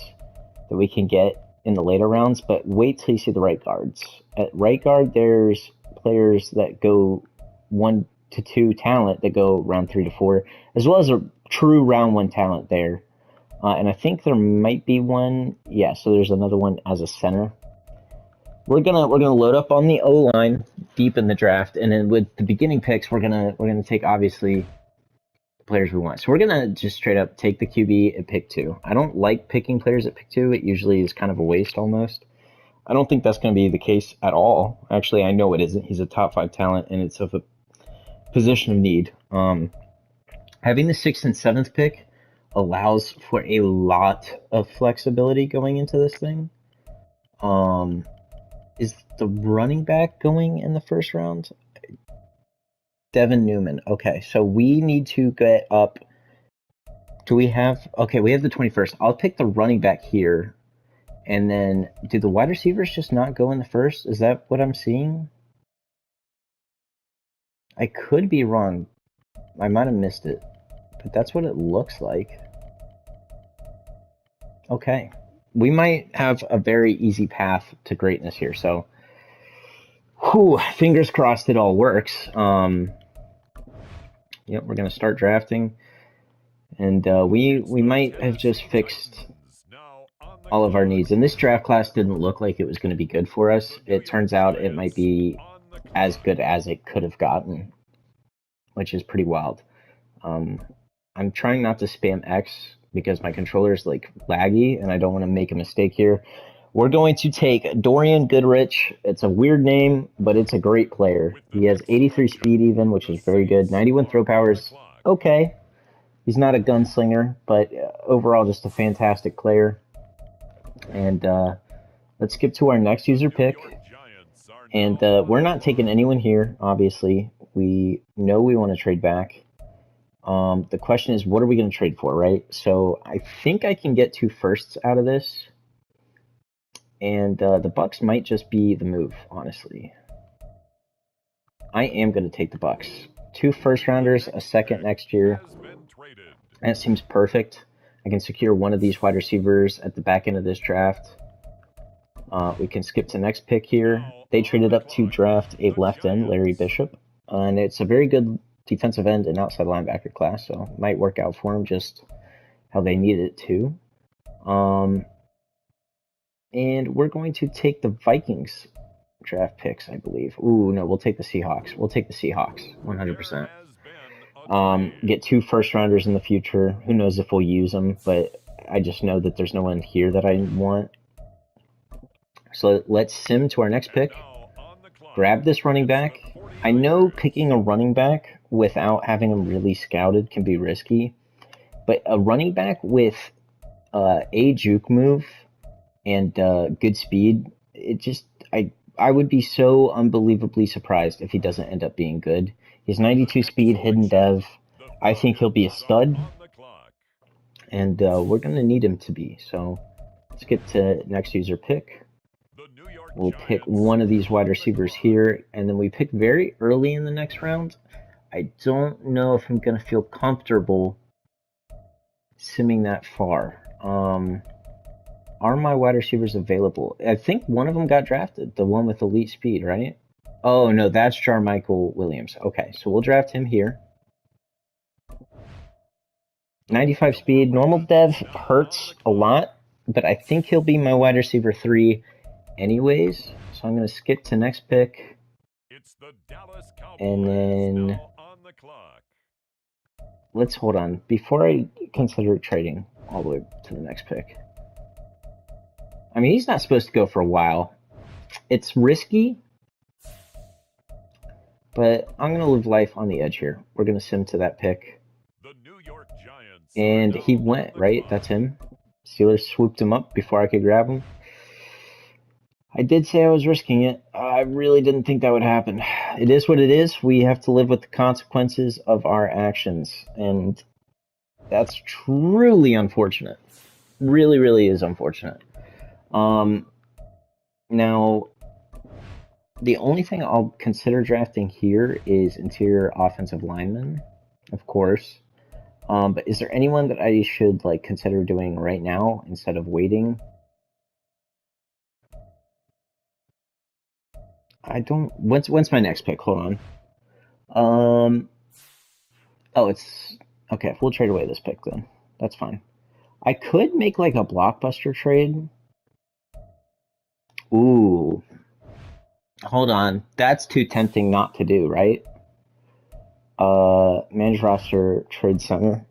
that we can get in the later rounds, but wait till you see the right guards. At right guard, there's players that go 1 to 2 talent that go round 3 to 4, as well as a true round 1 talent there. And I think there might be one. Yeah, so there's another one as a center. We're gonna load up on the O-line deep in the draft, and then with the beginning picks, we're gonna take obviously the players we want. So we're gonna just straight up take the QB at pick 2. I don't like picking players at pick 2. It usually is kind of a waste almost. I don't think that's going to be the case at all. Actually, I know it isn't. He's a top 5 talent, and it's of a position of need. Having the 6th and 7th pick allows for a lot of flexibility going into this thing. Is the running back going in the first round? Devin Newman. Okay, so we need to get up. Do we have... Okay, we have the 21st. I'll pick the running back here. And then, do the wide receivers just not go in the first? Is that what I'm seeing? I could be wrong. I might have missed it. But that's what it looks like. Okay. We might have a very easy path to greatness here. So, whew, fingers crossed it all works. Yep, we're going to start drafting. And we might have just fixed all of our needs. And this draft class didn't look like it was going to be good for us. It turns out it might be as good as it could have gotten, which is pretty wild. I'm trying not to spam X because my controller is like laggy and I don't want to make a mistake here. We're going to take Dorian Goodrich. It's a weird name, but it's a great player. He has 83 speed even, which is very good. 91 throw powers. Okay. He's not a gunslinger, but overall just a fantastic player. And let's skip to our next user pick. And we're not taking anyone here, obviously. We know we want to trade back. The question is, what are we going to trade for, right? So I think I can get 2 firsts out of this. And the Bucks might just be the move, honestly. I am going to take the Bucks. 2 first rounders, a second next year. That seems perfect. I can secure one of these wide receivers at the back end of this draft. We can skip to next pick here. They traded up to draft a left end, Larry Bishop. And it's a very good defensive end and outside linebacker class, so it might work out for him just how they needed it to. And we're going to take the Vikings draft picks, I believe. Ooh, no, we'll take the Seahawks. We'll take the Seahawks, 100%. Get 2 first rounders in the future. Who knows if we'll use them, but I just know that there's no one here that I want. So let's sim to our next pick. Grab this running back. I know picking a running back without having him really scouted can be risky, but a running back with a juke move and good speed, I would be so unbelievably surprised if he doesn't end up being good. He's 92 speed, hidden dev. I think he'll be a stud, and we're going to need him to be. So let's get to next user pick. We'll pick one of these wide receivers here, and then we pick very early in the next round. I don't know if I'm going to feel comfortable simming that far. Are my wide receivers available? I think one of them got drafted, the one with elite speed, right? Oh, no, that's Jarmichael Williams. Okay, so we'll draft him here. 95 speed. Normal dev hurts a lot, but I think he'll be my wide receiver 3 anyways. So I'm going to skip to next pick. And then let's hold on. Before I consider trading all the way to the next pick. I mean, he's not supposed to go for a while. It's risky, but I'm going to live life on the edge here. We're going to sim to that pick. And he went, right? That's him. Steelers swooped him up before I could grab him. I did say I was risking it. I really didn't think that would happen. It is what it is. We have to live with the consequences of our actions. And that's truly unfortunate. Really, really is unfortunate. Now, the only thing I'll consider drafting here is interior offensive lineman, of course. But is there anyone that I should consider doing right now instead of waiting? I don't. When's my next pick? Hold on. Oh, it's okay. We'll trade away this pick then. That's fine. I could make a blockbuster trade. Ooh. Hold on. That's too tempting not to do, right? Manage roster, trade center.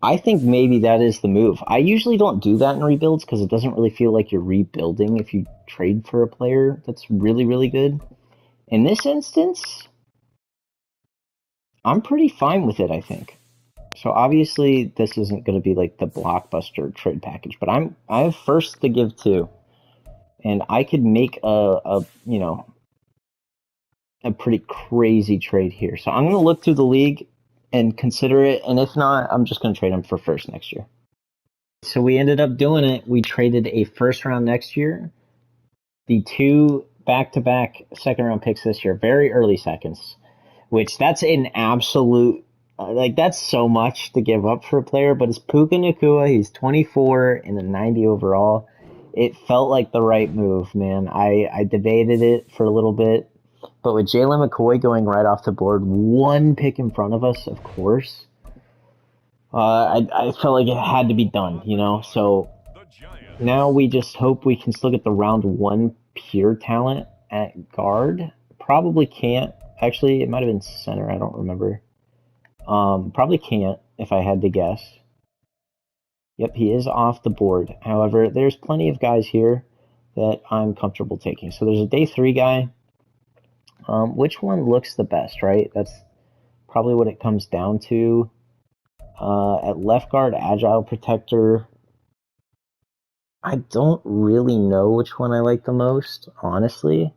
I think maybe that is the move. I usually don't do that in rebuilds because it doesn't really feel like you're rebuilding if you trade for a player that's really, really good. In this instance, I'm pretty fine with it, I think. So obviously this isn't going to be the blockbuster trade package, but I have first to give to, and I could make a pretty crazy trade here. So I'm going to look through the league and consider it, and if not, I'm just going to trade him for first next year. So we ended up doing it. We traded a first round next year, the 2 back-to-back second-round picks this year, very early seconds, which that's an absolute, that's so much to give up for a player, but it's Puka Nacua. He's 24 and a 90 overall. It felt like the right move, man. I debated it for a little bit, but with Jalen McCoy going right off the board, 1 pick in front of us, of course, I felt like it had to be done, So now we just hope we can still get the round 1 pure talent at guard. Probably can't. Actually, it might have been center. I don't remember. Probably can't if I had to guess. Yep, he is off the board. However, there's plenty of guys here. that I'm comfortable taking. So there's a day 3 guy. Which one looks the best, right? That's probably what it comes down to. At left guard, Agile Protector. I don't really know which one I like the most, honestly.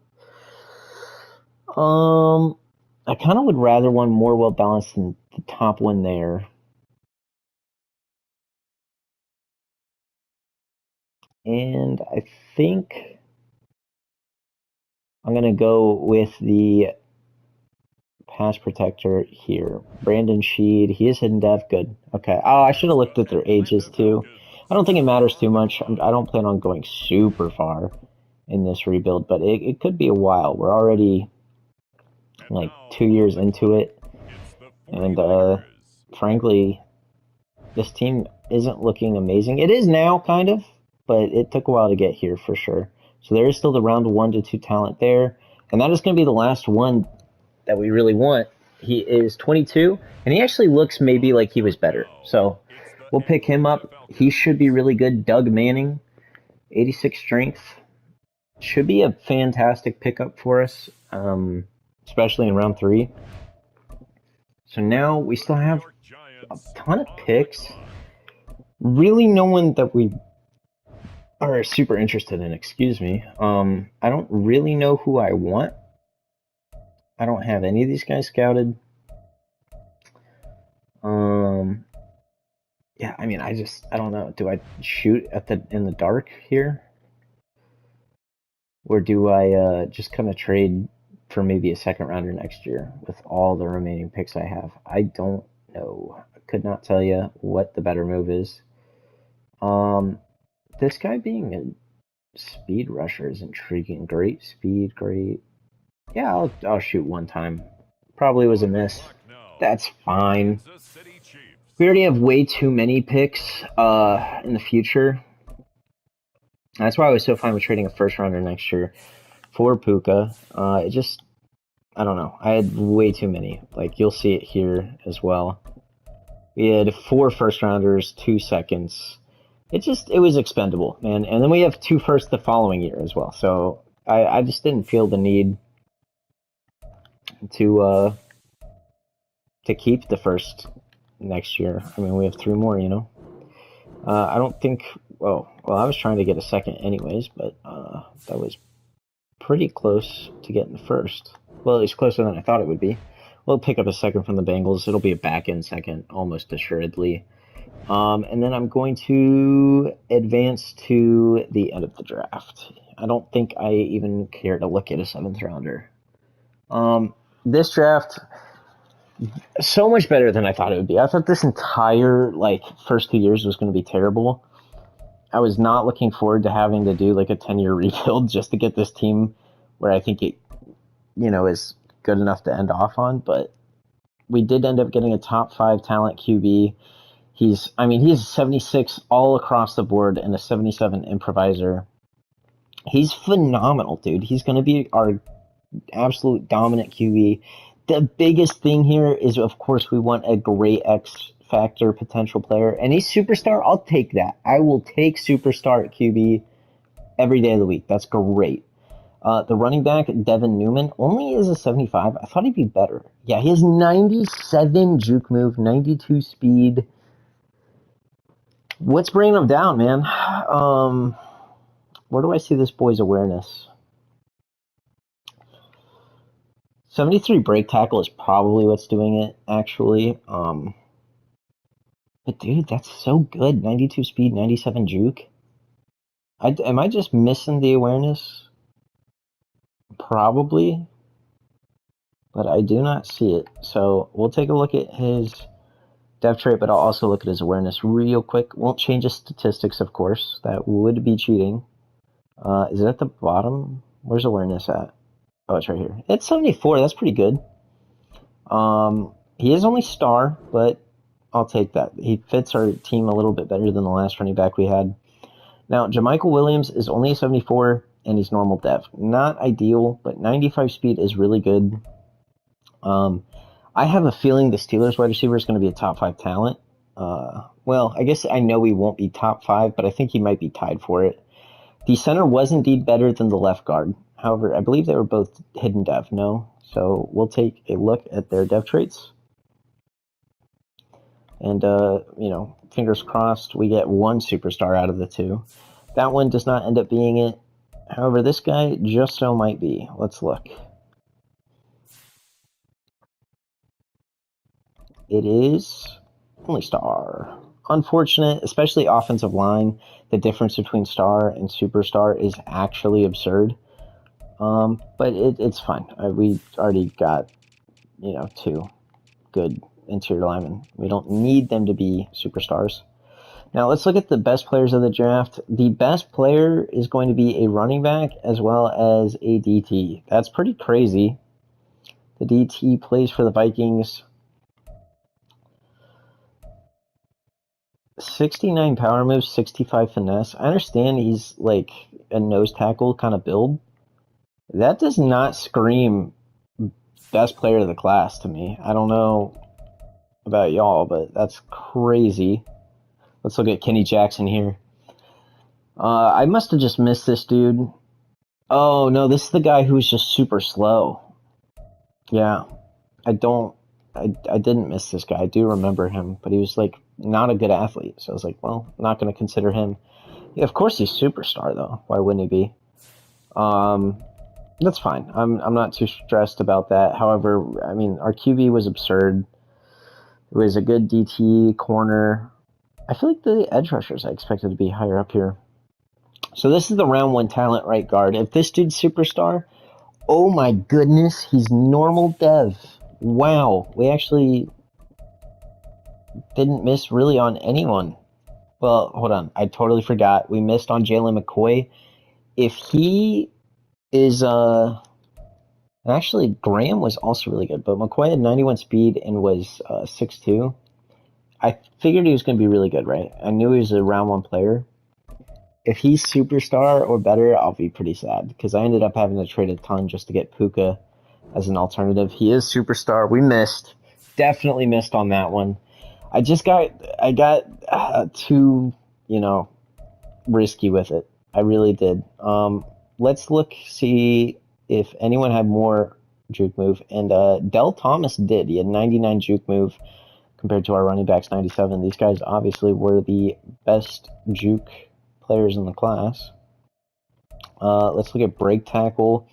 I kind of would rather one more well balanced than the top one there. And I think I'm going to go with the pass protector here. Brandon Sheed. He is hidden dev. Good. Okay. Oh, I should have looked at their ages too. I don't think it matters too much. I don't plan on going super far in this rebuild, but it could be a while. We're already like 2 years into it. And frankly, this team isn't looking amazing. It is now, kind of, but it took a while to get here for sure. So there is still the round 1 to 2 talent there. And that is going to be the last one that we really want. He is 22, and he actually looks maybe like he was better. So we'll pick him up. He should be really good. Doug Manning, 86 strength. Should be a fantastic pickup for us, especially in round 3. So now we still have a ton of picks. Really no one that we are super interested in, excuse me. I don't really know who I want. I don't have any of these guys scouted. Yeah, I mean, I don't know. Do I shoot in the dark here? Or do I just kind of trade for maybe a second rounder next year with all the remaining picks I have? I don't know. I could not tell you what the better move is. This guy being a speed rusher is intriguing. Great speed, great. Yeah, I'll shoot one time. Probably was a miss. That's fine. We already have way too many picks in the future. That's why I was so fine with trading a first rounder next year for Puka. I don't know. I had way too many. Like, you'll see it here as well. We had 4 first rounders, 2 seconds. It was expendable, man. And then we have 2 firsts the following year as well. So I just didn't feel the need to keep the first next year. I mean, we have 3 more, you know. I don't think. Well, I was trying to get a second anyways, but that was pretty close to getting the first. Well, at least closer than I thought it would be. We'll pick up a second from the Bengals. It'll be a back-end second, almost assuredly. And then I'm going to advance to the end of the draft. I don't think I even care to look at a 7th rounder. This draft, so much better than I thought it would be. I thought this entire first 2 years was going to be terrible. I was not looking forward to having to do a 10-year rebuild just to get this team where I think it, is good enough to end off on. But we did end up getting a top 5 talent QB. He's a 76 all across the board and a 77 improviser. He's phenomenal, dude. He's going to be our absolute dominant QB. The biggest thing here is, of course, we want a great X factor potential player. And he's superstar. I'll take that. I will take superstar at QB every day of the week. That's great. The running back, Devin Newman, only is a 75. I thought he'd be better. Yeah, he has 97 juke move, 92 speed. What's bringing him down, man? Where do I see this boy's awareness? 73 break tackle is probably what's doing it, actually. But dude, that's so good. 92 speed, 97 juke. Am I just missing the awareness? Probably. But I do not see it. So we'll take a look at his dev trait, but I'll also look at his awareness real quick. Won't change his statistics, of course. That would be cheating. Is it at the bottom? Where's awareness at? Oh, it's right here. It's 74. That's pretty good. He is only star, but I'll take that. He fits our team a little bit better than the last running back we had. Now, Jamichael Williams is only a 74, and he's normal dev. Not ideal, but 95 speed is really good. I have a feeling the Steelers wide receiver is going to be a top 5 talent. Well, I guess I know he won't be top 5, but I think he might be tied for it. The center was indeed better than the left guard. However, I believe they were both hidden dev, no? So we'll take a look at their dev traits. And, fingers crossed we get one superstar out of the two. That one does not end up being it. However, this guy just so might be. Let's look. It is only star. Unfortunate, especially offensive line. The difference between star and superstar is actually absurd. But it's fine. We already got, two good interior linemen. We don't need them to be superstars. Now let's look at the best players of the draft. The best player is going to be a running back as well as a DT. That's pretty crazy. The DT plays for the Vikings. 69 power moves, 65 finesse. I understand he's like a nose tackle kind of build. That does not scream best player of the class to me. I don't know about y'all, but that's crazy. Let's look at Kenny Jackson here. I must have just missed this dude. Oh, no, this is the guy who's just super slow. Yeah, I didn't miss this guy. I do remember him, but he was like not a good athlete. So I was like, well, I'm not going to consider him. Yeah, of course he's superstar though. Why wouldn't he be? That's fine. I'm not too stressed about that. However, I mean, our QB was absurd. It was a good DT corner. I feel like the edge rushers I expected to be higher up here. So this is the round one talent right guard. If this dude's superstar, oh my goodness, he's normal dev. Wow, we actually didn't miss really on anyone. Well, hold on, I totally forgot. We missed on Jalen McCoy. If he is, actually Graham was also really good, but McCoy had 91 speed and was 6'2". I figured he was going to be really good, right? I knew he was a round one player. If he's superstar or better, I'll be pretty sad because I ended up having to trade a ton just to get Puka as an alternative. He is superstar. We missed. Definitely missed on that one. I got too, risky with it. I really did. Let's see if anyone had more juke move. And Del Thomas did. He had 99 juke move compared to our running backs 97. These guys obviously were the best juke players in the class. Let's look at break tackle.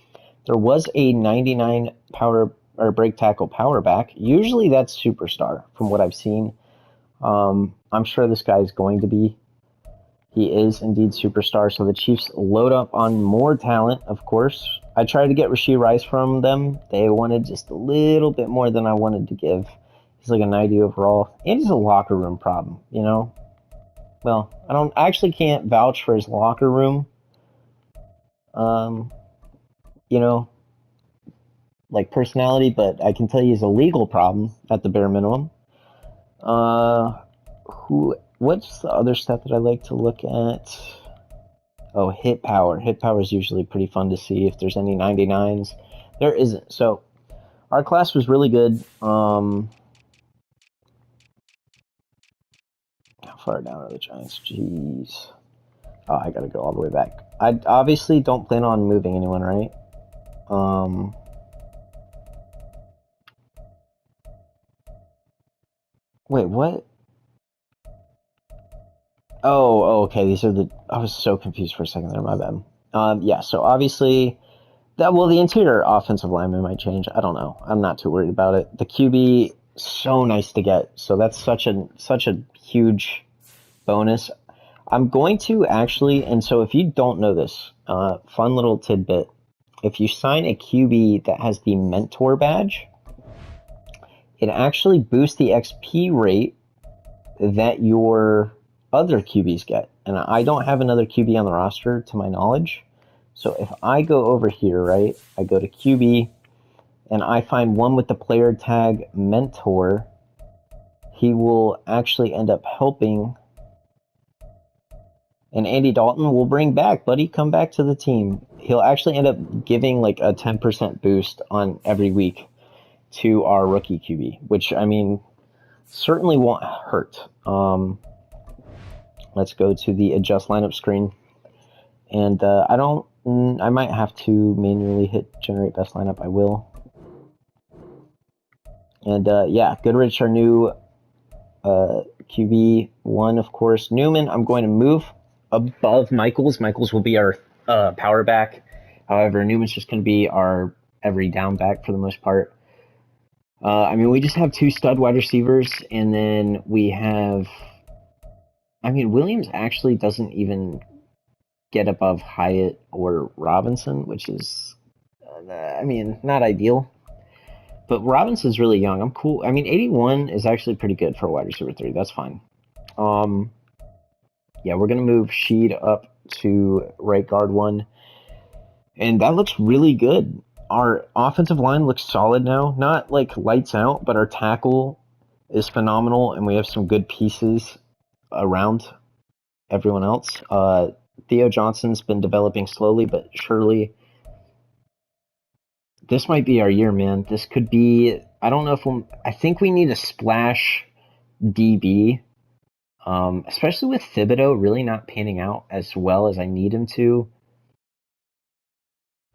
There was a 99 power or break tackle power back. Usually that's superstar from what I've seen. I'm sure this guy is going to be. He is indeed superstar. So the Chiefs load up on more talent, of course. I tried to get Rashee Rice from them. They wanted just a little bit more than I wanted to give. He's like a 90 overall. And he's a locker room problem, Well, I actually can't vouch for his locker room. Like personality, but I can tell you he's a legal problem at the bare minimum. What's the other stat that I like to look at? Oh, hit power. Hit power is usually pretty fun to see if there's any 99s. There isn't. So our class was really good. How far down are the Giants? Jeez. Oh, I gotta go all the way back. I obviously don't plan on moving anyone, right? Wait, what? Oh, okay. These are I was so confused for a second there. My bad. Yeah. So obviously, the interior offensive lineman might change. I don't know. I'm not too worried about it. The QB, so nice to get. So that's such a huge bonus. I'm going to actually, and so if you don't know this, fun little tidbit. If you sign a QB that has the mentor badge, it actually boosts the XP rate that your other QBs get. And I don't have another QB on the roster to my knowledge. So if I go over here, right, I go to QB and I find one with the player tag mentor, he will actually end up helping. And Andy Dalton will bring back, buddy, come back to the team. He'll actually end up giving like a 10% boost on every week to our rookie QB, which, I mean, certainly won't hurt. Let's go to the adjust lineup screen. And I might have to manually hit generate best lineup. I will. And yeah, Goodrich, our new QB1, of course. Newman, I'm going to move above Michaels. Michaels will be our power back. However, Newman's just going to be our every down back for the most part. I mean, we just have 2 stud wide receivers, and then we have... I mean, Williams actually doesn't even get above Hyatt or Robinson, which is, I mean, not ideal. But Robinson's really young. I'm cool. I mean, 81 is actually pretty good for a wide receiver 3. That's fine. Yeah, we're going to move Sheed up to right guard 1. And that looks really good. Our offensive line looks solid now. Not like lights out, but our tackle is phenomenal, and we have some good pieces around everyone else. Theo Johnson's been developing slowly but surely. This might be our year, man. This could be... I don't know if we'll... I think we need a splash DB. Especially with Thibodeau really not panning out as well as I need him to.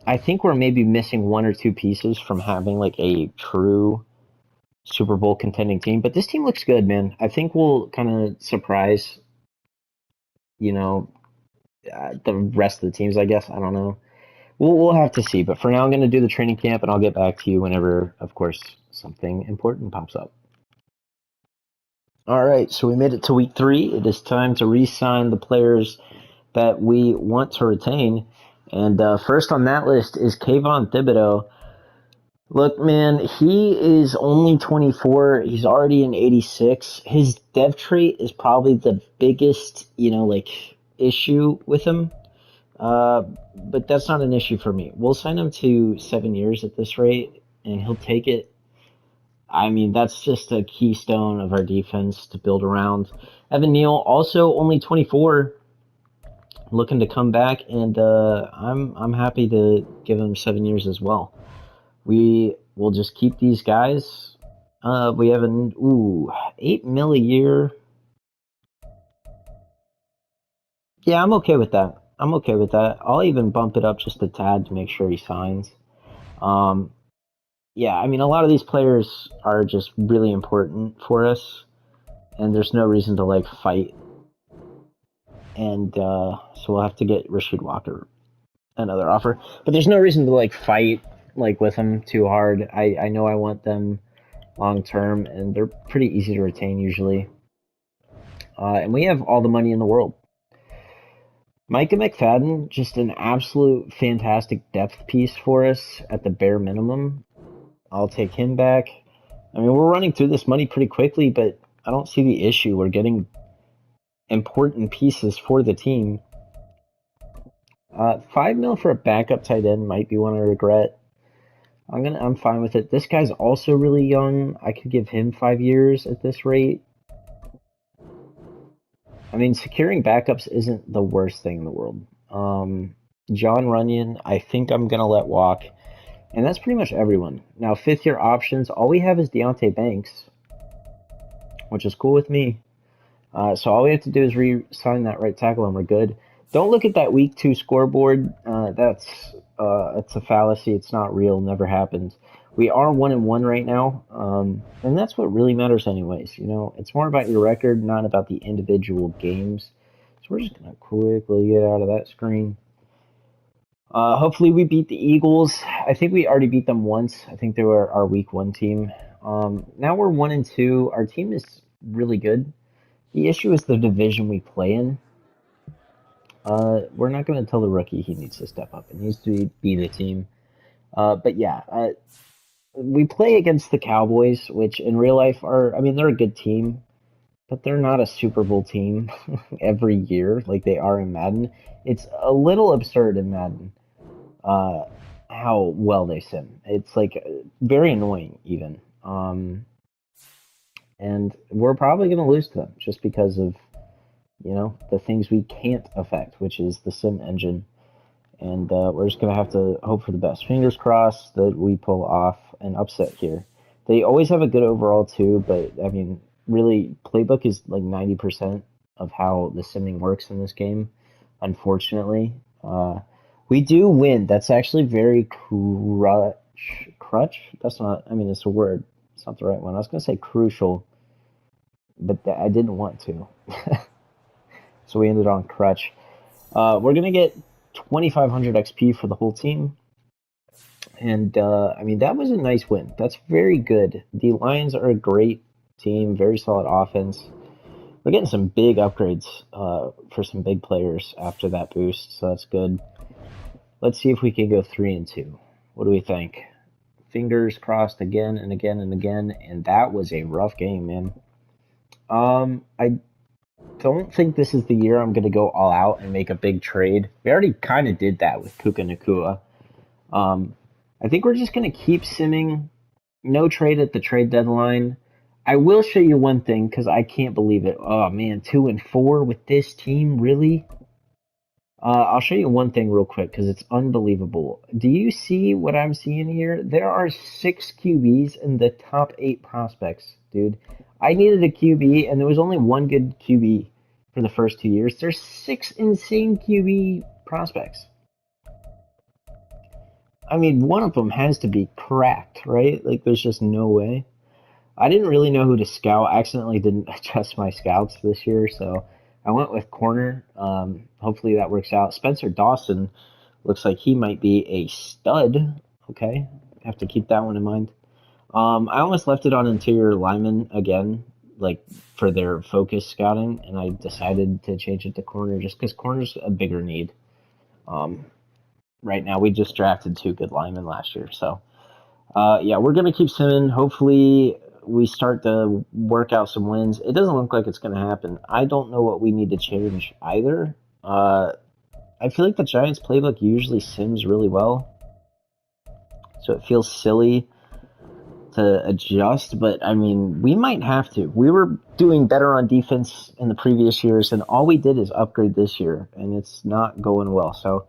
I think we're maybe missing 1 or 2 pieces from having like a true Super Bowl contending team. But this team looks good, man. I think we'll kind of surprise, the rest of the teams, I guess. I don't know. We'll have to see. But for now, I'm going to do the training camp, and I'll get back to you whenever, of course, something important pops up. All right, so we made it to week 3. It is time to re-sign the players that we want to retain. And first on that list is Kayvon Thibodeau. Look, man, he is only 24. He's already an 86. His dev trait is probably the biggest, issue with him. But that's not an issue for me. We'll sign him to 7 years at this rate, and he'll take it. I mean, that's just a keystone of our defense to build around. Evan Neal, also only 24, looking to come back, and I'm happy to give him 7 years as well. We will just keep these guys. We have $8 million a year. Yeah, I'm okay with that. I'll even bump it up just a tad to make sure he signs. Yeah, I mean, a lot of these players are just really important for us, and there's no reason to fight. And so we'll have to get Rashid Walker another offer, but there's no reason to fight with them too hard. I know I want them long term, and they're pretty easy to retain usually. And we have all the money in the world. Micah McFadden, just an absolute fantastic depth piece for us at the bare minimum. I'll take him back. I mean, we're running through this money pretty quickly, but I don't see the issue. We're getting important pieces for the team. $5 million for a backup tight end might be one I regret. I'm fine with it. This guy's also really young. I could give him 5 years at this rate. I mean, securing backups isn't the worst thing in the world. John Runyon, I think I'm going to let walk. And that's pretty much everyone. Now, 5th-year options, all we have is Deonte Banks, which is cool with me. So all we have to do is re-sign that right tackle, and we're good. Don't look at that week 2 scoreboard. That's a fallacy. It's not real. Never happened. We are 1-1 right now, and that's what really matters anyways. It's more about your record, not about the individual games. So we're just going to quickly get out of that screen. Hopefully we beat the Eagles. I think we already beat them once. I think they were our week 1 team. Now we're 1-2. Our team is really good. The issue is the division we play in. We're not going to tell the rookie he needs to step up. It needs to be the team. But yeah, we play against the Cowboys, which in real life they're a good team, but they're not a Super Bowl team every year like they are in Madden. It's a little absurd in Madden how well they sim. It's very annoying even. And we're probably going to lose to them just because of, the things we can't affect, which is the sim engine. And we're just going to have to hope for the best. Fingers crossed that we pull off an upset here. They always have a good overall too, but I mean, really, playbook is 90% of how the simming works in this game, unfortunately. We do win. That's actually very crutch. That's not. I mean, it's a word. It's not the right one. I was gonna say crucial, but I didn't want to. So we ended on crutch. We're gonna get 2,500 XP for the whole team, and I mean that was a nice win. That's very good. The Lions are a great team, very solid offense. We're getting some big upgrades for some big players after that boost, so that's good. Let's see if we can go 3-2. What do we think? Fingers crossed again and again and again, and that was a rough game, man. I don't think this is the year I'm going to go all out and make a big trade. We already kind of did that with Puka Nacua. I think we're just going to keep simming. No trade at the trade deadline. I will show you one thing because I can't believe it. Oh man, 2-4 with this team, really? I'll show you one thing real quick because it's unbelievable. Do you see what I'm seeing here? There are 6 QBs in the top 8 prospects, dude. I needed a QB, and there was only one good QB for the first 2 years. There's 6 insane QB prospects. I mean, one of them has to be cracked, right? Like, there's just no way. I didn't really know who to scout. I accidentally didn't adjust my scouts this year, so I went with corner. Hopefully that works out. Spencer Dawson looks like he might be a stud. Okay, have to keep that one in mind. I almost left it on interior lineman again, like for their focus scouting, and I decided to change it to corner just because corner's a bigger need. Right now, we just drafted 2 good linemen last year, so yeah, we're gonna keep simming. Hopefully, we start to work out some wins. It doesn't look like it's going to happen. I don't know what we need to change either. I feel like the Giants playbook usually sims really well, so it feels silly to adjust, but I mean, we might have to. We were doing better on defense in the previous years, and all we did is upgrade this year, and it's not going well. So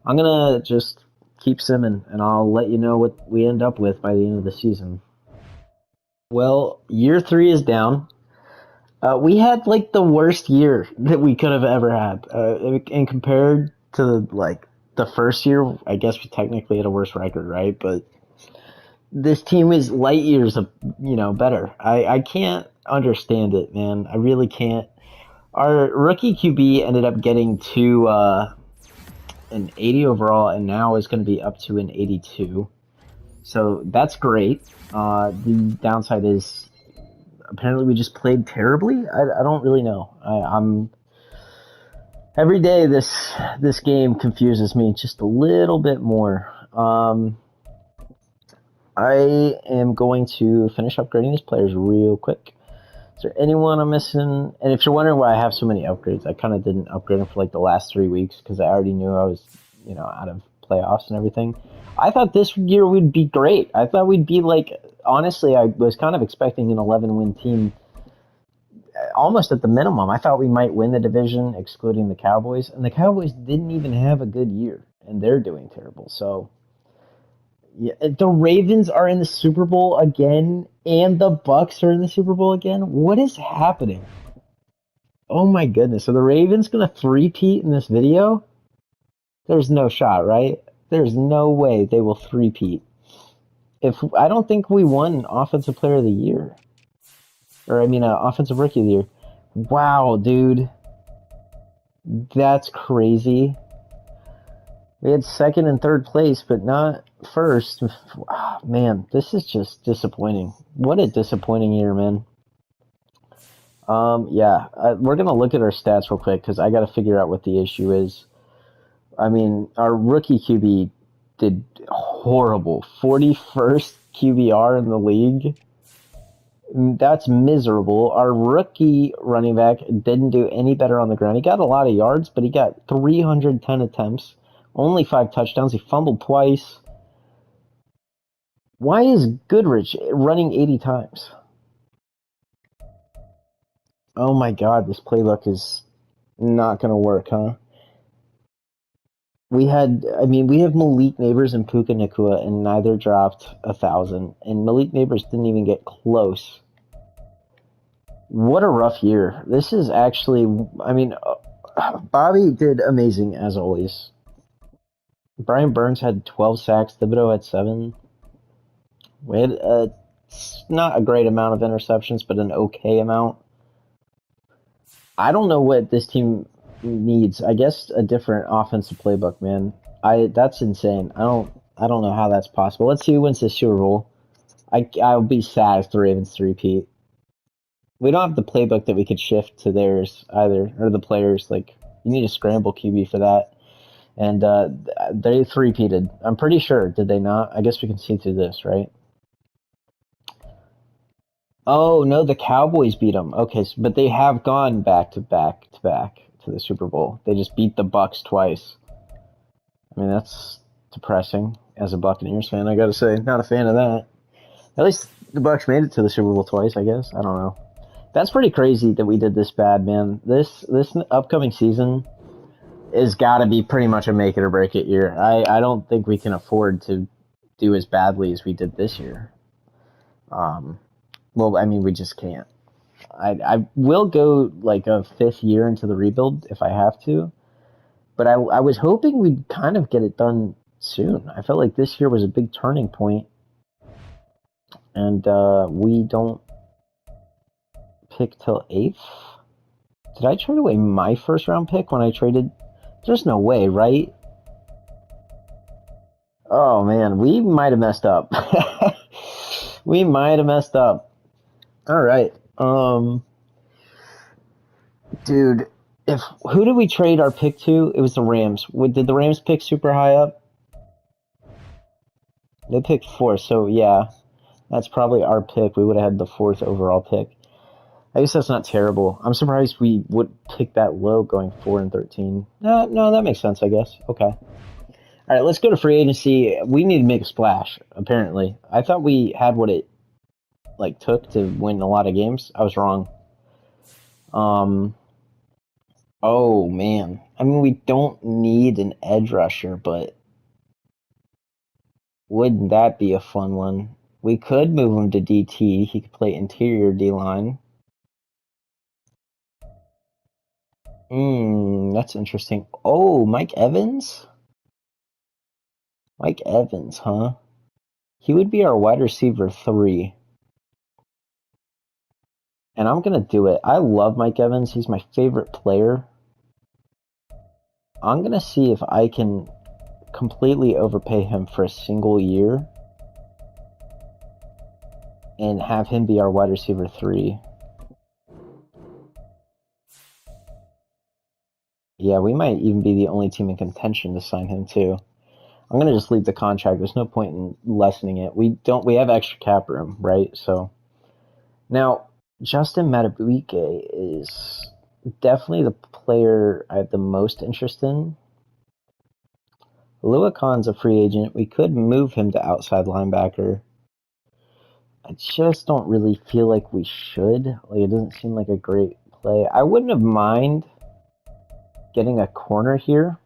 I'm going to just keep simming, and I'll let you know what we end up with by the end of the season. Well, year 3 is down. We had like the worst year that we could have ever had. And compared to like the first year, I guess we technically had a worse record, right? But this team is light years of better. I can't understand it, man. I really can't. Our rookie QB ended up getting to an 80 overall, and now is going to be up to an 82. So that's great. The downside is apparently we just played terribly. I don't really know. I'm every day this game confuses me just a little bit more. I am going to finish upgrading these players real quick. Is there anyone I'm missing? And if you're wondering why I have so many upgrades, I kind of didn't upgrade them for like the last 3 weeks because I already knew I was out of playoffs and everything. I thought this year would be great. I thought we'd be like, honestly, I was kind of expecting an 11-win team almost at the minimum. I thought we might win the division, excluding the Cowboys. And the Cowboys didn't even have a good year, and they're doing terrible. So, yeah, the Ravens are in the Super Bowl again, and the Bucks are in the Super Bowl again. What is happening? Oh my goodness. So the Ravens going to three-peat in this video? There's no shot, right? There's no way they will three-peat. I don't think we won Offensive Player of the Year. Or, I mean, Offensive Rookie of the Year. Wow, dude. That's crazy. We had second and third place, but not first. Oh, man, this is just disappointing. What a disappointing year, man. Yeah, we're going to look at our stats real quick because I got to figure out what the issue is. I mean, our rookie QB did horrible. 41st QBR in the league. That's miserable. Our rookie running back didn't do any better on the ground. He got a lot of yards, but he got 310 attempts, only 5 touchdowns. He fumbled twice. Why is Goodrich running 80 times? Oh my God, this playbook is not going to work, huh? We have Malik Nabers and Puka Nacua, and neither dropped 1,000. And Malik Nabers didn't even get close. What a rough year. This is actually, Bobby did amazing as always. Brian Burns had 12 sacks. Thibodeau had 7. We had not a great amount of interceptions, but an okay amount. I don't know what this team needs. I guess a different offensive playbook, man. That's insane. I don't know how that's possible. Let's see who wins the Super Bowl. I'll be sad if the Ravens three-peat. We don't have the playbook that we could shift to theirs either, or the players. Like, you need a scramble QB for that. And they three-peated. I'm pretty sure. Did they not? I guess we can see through this, right? Oh no, the Cowboys beat them. Okay, but they have gone back to back to back to the Super Bowl. They just beat the Bucks twice. I mean, that's depressing as a Buccaneers fan. I gotta say, not a fan of that. At least the Bucks made it to the Super Bowl twice. I guess. I don't know. That's pretty crazy that we did this bad, man. This upcoming season is got to be pretty much a make it or break it year. I don't think we can afford to do as badly as we did this year. Well, I mean, we just can't. I will go like a 5th year into the rebuild if I have to, but I was hoping we'd kind of get it done soon. I felt like this year was a big turning point, and we don't pick till 8th. Did I trade away my first round pick when I traded? There's no way, right? Oh man, we might have messed up. We might have messed up. All right. Dude, if who did we trade our pick to? It was the Rams. Did the Rams pick super high up? They picked 4, so yeah, that's probably our pick. We would have had the 4th overall pick. I guess that's not terrible. I'm surprised we would pick that low going 4 and 13. No, that makes sense, I guess. Okay. All right, let's go to free agency. We need to make a splash, apparently. I thought we had what it took to win a lot of games. I was wrong. Oh man. I mean, we don't need an edge rusher, but wouldn't that be a fun one? We could move him to DT. He could play interior D line. That's interesting. Oh, Mike Evans? Mike Evans, huh? He would be our wide receiver 3. And I'm going to do it. I love Mike Evans. He's my favorite player. I'm going to see if I can completely overpay him for a single year and have him be our wide receiver 3. Yeah, we might even be the only team in contention to sign him too. I'm gonna just leave the contract. There's no point in lessening it. We have extra cap room, right? So now Justin Madubuike is definitely the player I have the most interest in. Lua Khan's a free agent. We could move him to outside linebacker. I just don't really feel like we should. Like, it doesn't seem like a great play. I wouldn't have mind getting a corner here,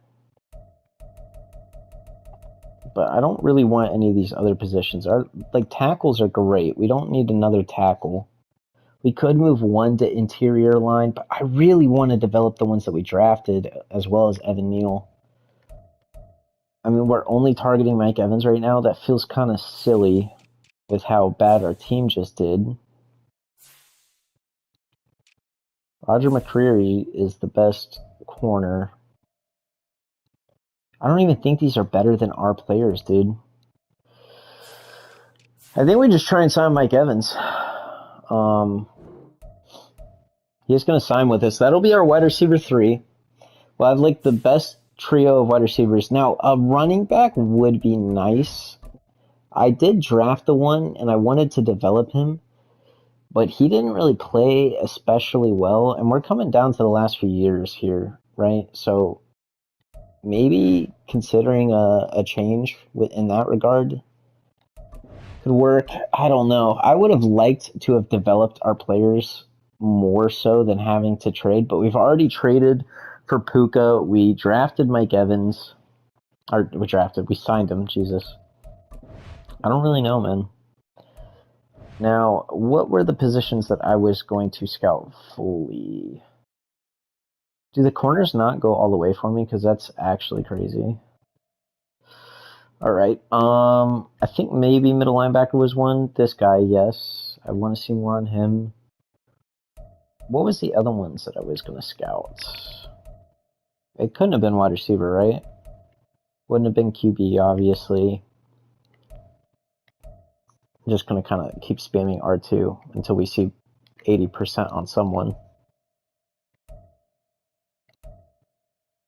but I don't really want any of these other positions. Our tackles are great. We don't need another tackle. We could move one to interior line, but I really want to develop the ones that we drafted, as well as Evan Neal. I mean, we're only targeting Mike Evans right now. That feels kind of silly with how bad our team just did. Roger McCreary is the best corner. I don't even think these are better than our players, dude. I think we just try and sign Mike Evans. He's going to sign with us. That'll be our wide receiver 3. We'll have the best trio of wide receivers. Now, a running back would be nice. I did draft the one, and I wanted to develop him, but he didn't really play especially well, and we're coming down to the last few years here, right? So maybe considering a change in that regard could work. I don't know. I would have liked to have developed our players more so than having to trade, but we've already traded for Puka. We drafted Mike Evans. We signed him, Jesus. I don't really know, man. Now, what were the positions that I was going to scout fully? Do the corners not go all the way for me? Because that's actually crazy. All right. I think maybe middle linebacker was one. This guy, yes. I want to see more on him. What was the other ones that I was going to scout? It couldn't have been wide receiver, right? Wouldn't have been QB, obviously. I'm just going to kind of keep spamming R2 until we see 80% on someone.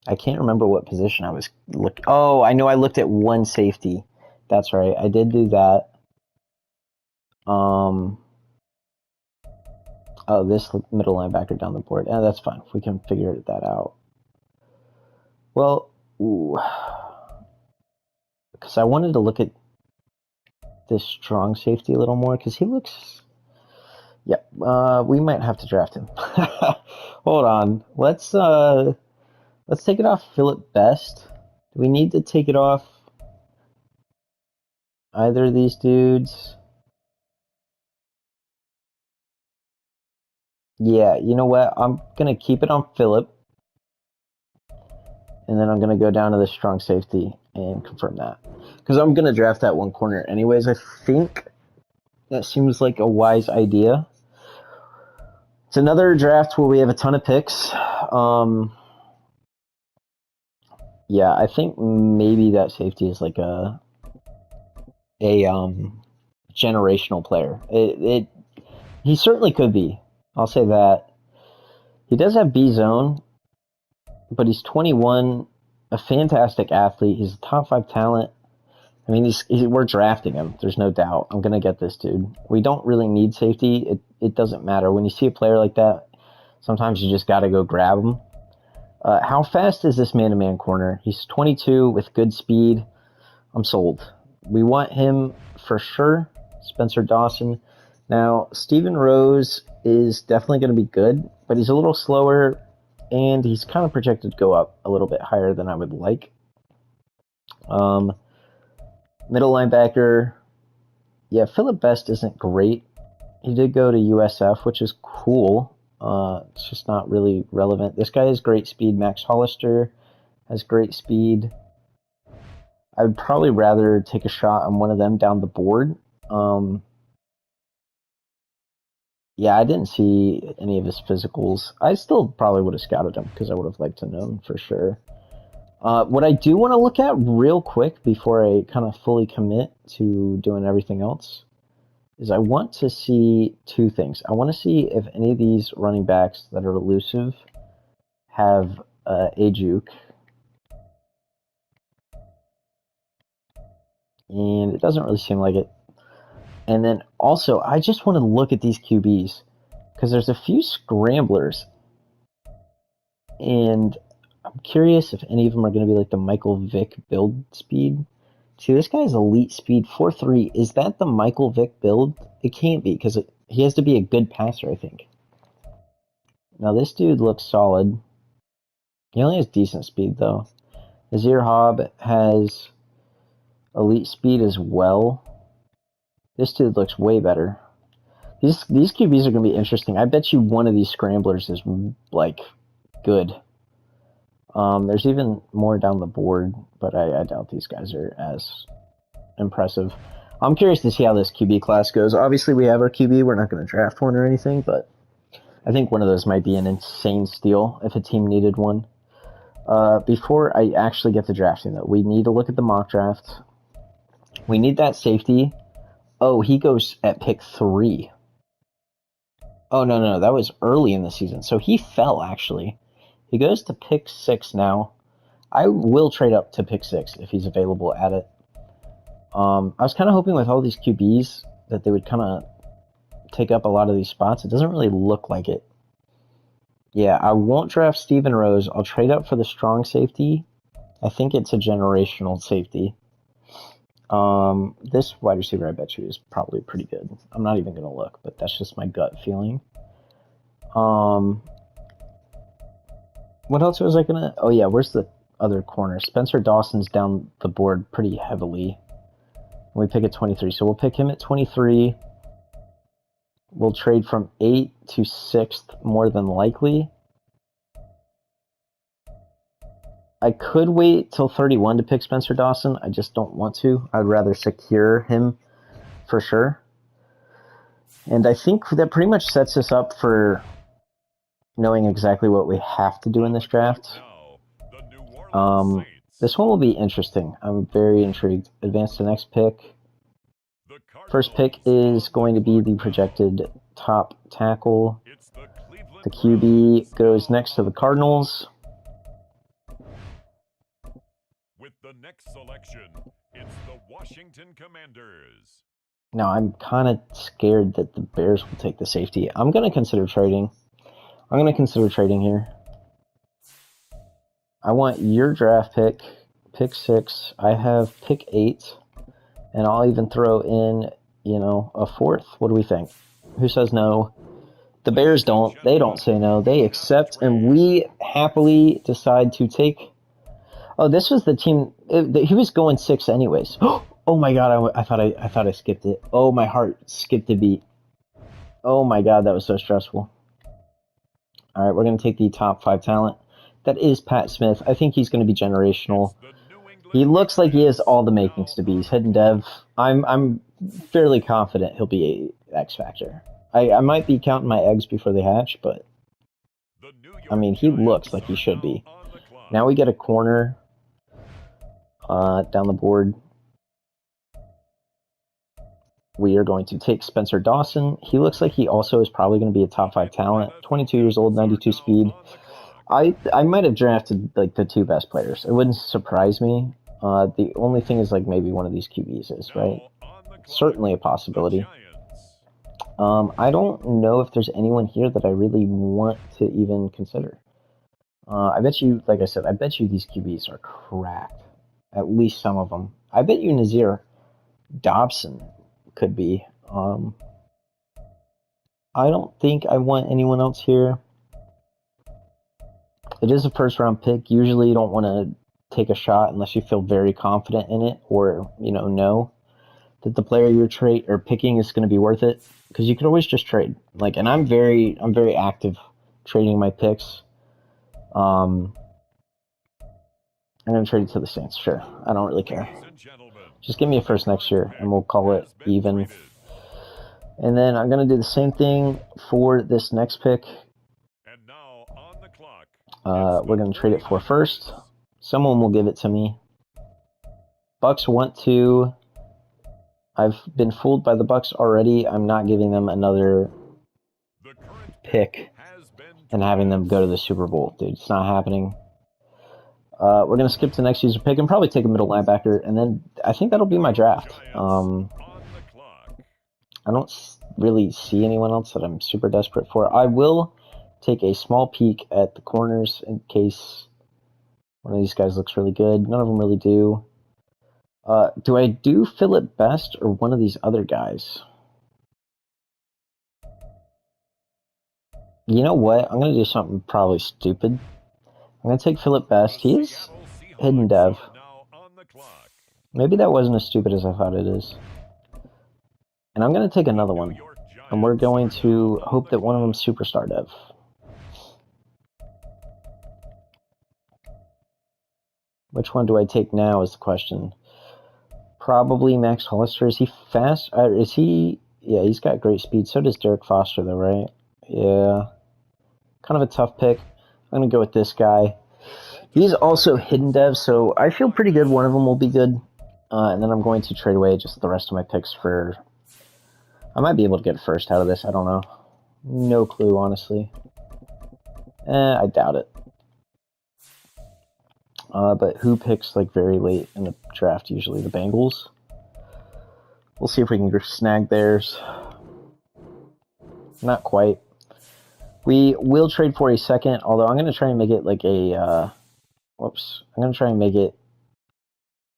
I can't remember what position I was looking. Oh, I know I looked at one safety. That's right. I did do that. Oh, this middle linebacker down the board. Yeah, that's fine. We can figure that out. Well, because I wanted to look at this strong safety a little more because he looks. Yep. We might have to draft him. Hold on. Let's take it off Philip Best. Do we need to take it off either of these dudes? Yeah, you know what? I'm going to keep it on Philip. And then I'm going to go down to the strong safety and confirm that. Because I'm going to draft that one corner anyways. I think that seems like a wise idea. It's another draft where we have a ton of picks. Yeah, I think maybe that safety is like a generational player. He certainly could be. I'll say that. He does have B zone, but he's 21, a fantastic athlete. He's a top 5 talent. I mean, we're drafting him. There's no doubt. I'm gonna get this dude. We don't really need safety. It doesn't matter when you see a player like that. Sometimes you just gotta go grab him. How fast is this man-to-man corner? He's 22 with good speed. I'm sold. We want him for sure. Spencer Dawson. Now, Steven Rose is definitely going to be good, but he's a little slower, and he's kind of projected to go up a little bit higher than I would like. Middle linebacker. Yeah, Philip Best isn't great. He did go to USF, which is cool. It's just not really relevant. This guy has great speed. Max Hollister has great speed. I would probably rather take a shot on one of them down the board. Yeah, I didn't see any of his physicals. I still probably would have scouted him because I would have liked to know him for sure. What I do want to look at real quick before I kind of fully commit to doing everything else is I want to see two things. I want to see if any of these running backs that are elusive have a juke. And it doesn't really seem like it. And then also, I just want to look at these QBs because there's a few scramblers. And I'm curious if any of them are going to be like the Michael Vick build speed. See, this guy's elite speed 4.3. Is that the Michael Vick build? It can't be because he has to be a good passer, I think. Now, this dude looks solid. He only has decent speed, though. Nazir Hobb has elite speed as well. This dude looks way better. These QBs are going to be interesting. I bet you one of these scramblers is, like, good. There's even more down the board, but I doubt these guys are as impressive. I'm curious to see how this QB class goes. Obviously, we have our QB. We're not going to draft one or anything, but I think one of those might be an insane steal if a team needed one. Before I actually get to drafting, though, we need to look at the mock draft. We need that safety. Oh, he goes at pick 3. Oh, no, that was early in the season. So he fell, actually. He goes to pick 6 now. I will trade up to pick 6 if he's available at it. I was kind of hoping with all these QBs that they would kind of take up a lot of these spots. It doesn't really look like it. Yeah, I won't draft Steven Rose. I'll trade up for the strong safety. I think it's a generational safety. This wide receiver, I bet you, is probably pretty good. I'm not even going to look, but that's just my gut feeling. What else was I going to... Oh, yeah, where's the other corner? Spencer Dawson's down the board pretty heavily. We pick at 23, so we'll pick him at 23. We'll trade from 8 to 6th more than likely. I could wait till 31 to pick Spencer Dawson. I just don't want to. I'd rather secure him for sure. And I think that pretty much sets us up for knowing exactly what we have to do in this draft. This one will be interesting. I'm very intrigued. Advance to the next pick. First pick is going to be the projected top tackle. The QB goes next to the Cardinals. With the next selection, it's the Washington Commanders. Now, I'm kind of scared that the Bears will take the safety. I'm going to consider trading. Here. I want your draft pick, pick 6. I have pick 8, and I'll even throw in, a 4th. What do we think? Who says no? The Bears don't. They don't say no. They accept, and we happily decide to take. Oh, this was the team. He was going 6 anyways. Oh my god! I thought I skipped it. Oh, my heart skipped a beat. Oh my god, that was so stressful. All right, we're gonna take the top 5 talent. That is Pat Smith. I think he's going to be generational. He looks like he has all the makings to be. He's hidden dev. I'm fairly confident he'll be a X Factor. I might be counting my eggs before they hatch, but I mean, he looks like he should be. Now we get a corner down the board. We are going to take Spencer Dawson. He looks like he also is probably going to be a top 5 talent. 22 years old, 92 speed. I might have drafted like the 2 best players. It wouldn't surprise me. The only thing is like maybe one of these QBs is, right? Certainly a possibility. I don't know if there's anyone here that I really want to even consider. I bet you, like I said, I bet you these QBs are cracked. At least some of them. I bet you Nazir Dobson could be. I don't think I want anyone else here. It is a first round pick. Usually you don't want to take a shot unless you feel very confident in it or, know that the player you're picking is going to be worth it, because you could always just trade. And I'm very active trading my picks. I'm going to trade it to the Saints. Sure. I don't really care. Just give me a first next year and we'll call it even. And then I'm going to do the same thing for this next pick. We're going to trade it for first. Someone will give it to me. Bucks want to. I've been fooled by the Bucks already. I'm not giving them another pick and having them go to the Super Bowl. Dude, it's not happening. We're going to skip to the next user pick and probably take a middle linebacker, and then I think that'll be my draft. I don't really see anyone else that I'm super desperate for. I will take a small peek at the corners in case one of these guys looks really good. None of them really do. Do I do Philip Best or one of these other guys? You know what? I'm going to do something probably stupid. I'm going to take Philip Best. He's hidden dev. Maybe that wasn't as stupid as I thought it is. And I'm going to take another one. And we're going to hope that one of them's superstar dev. Which one do I take now is the question. Probably Max Hollister. Is he fast? Is he... Yeah, he's got great speed. So does Derek Foster, though, right? Yeah. Kind of a tough pick. I'm going to go with this guy. He's also hidden dev, so I feel pretty good. One of them will be good. And then I'm going to trade away just the rest of my picks for... I might be able to get first out of this. I don't know. No clue, honestly. I doubt it. But who picks very late in the draft? Usually the Bengals. We'll see if we can snag theirs. Not quite. We will trade for a second, although I'm going to try and make it whoops. I'm going to try and make it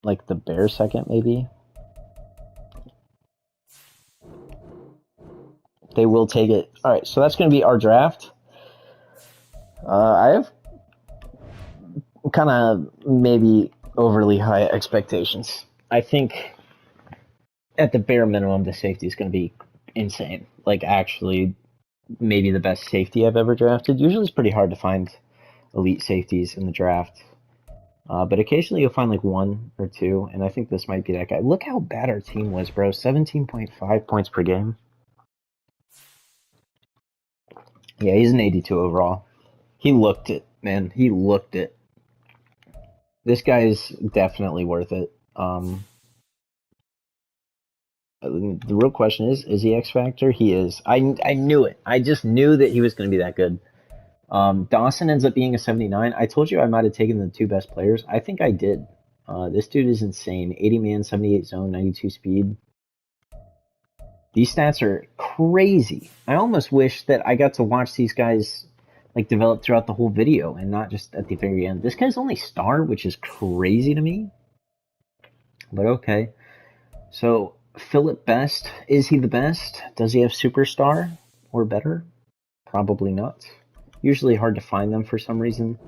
like the Bears second, maybe. They will take it. All right, so that's going to be our draft. I have kind of maybe overly high expectations. I think at the bare minimum, the safety is going to be insane. Actually, maybe the best safety I've ever drafted. Usually it's pretty hard to find elite safeties in the draft. But occasionally you'll find like one or two, and I think this might be that guy. Look how bad our team was, bro. 17.5 points per game. Yeah, he's an 82 overall. He looked it, man. He looked it. This guy is definitely worth it. The real question is he X Factor? He is. I knew it. I just knew that he was going to be that good. Dawson ends up being a 79. I told you I might have taken the two best players. I think I did. This dude is insane. 80 man, 78 zone, 92 speed. These stats are crazy. I almost wish that I got to watch these guys like develop throughout the whole video and not just at the very end. This guy's only star, which is crazy to me. But okay. So Philip Best, is he the best? Does he have superstar or better? Probably not. Usually hard to find them for some reason.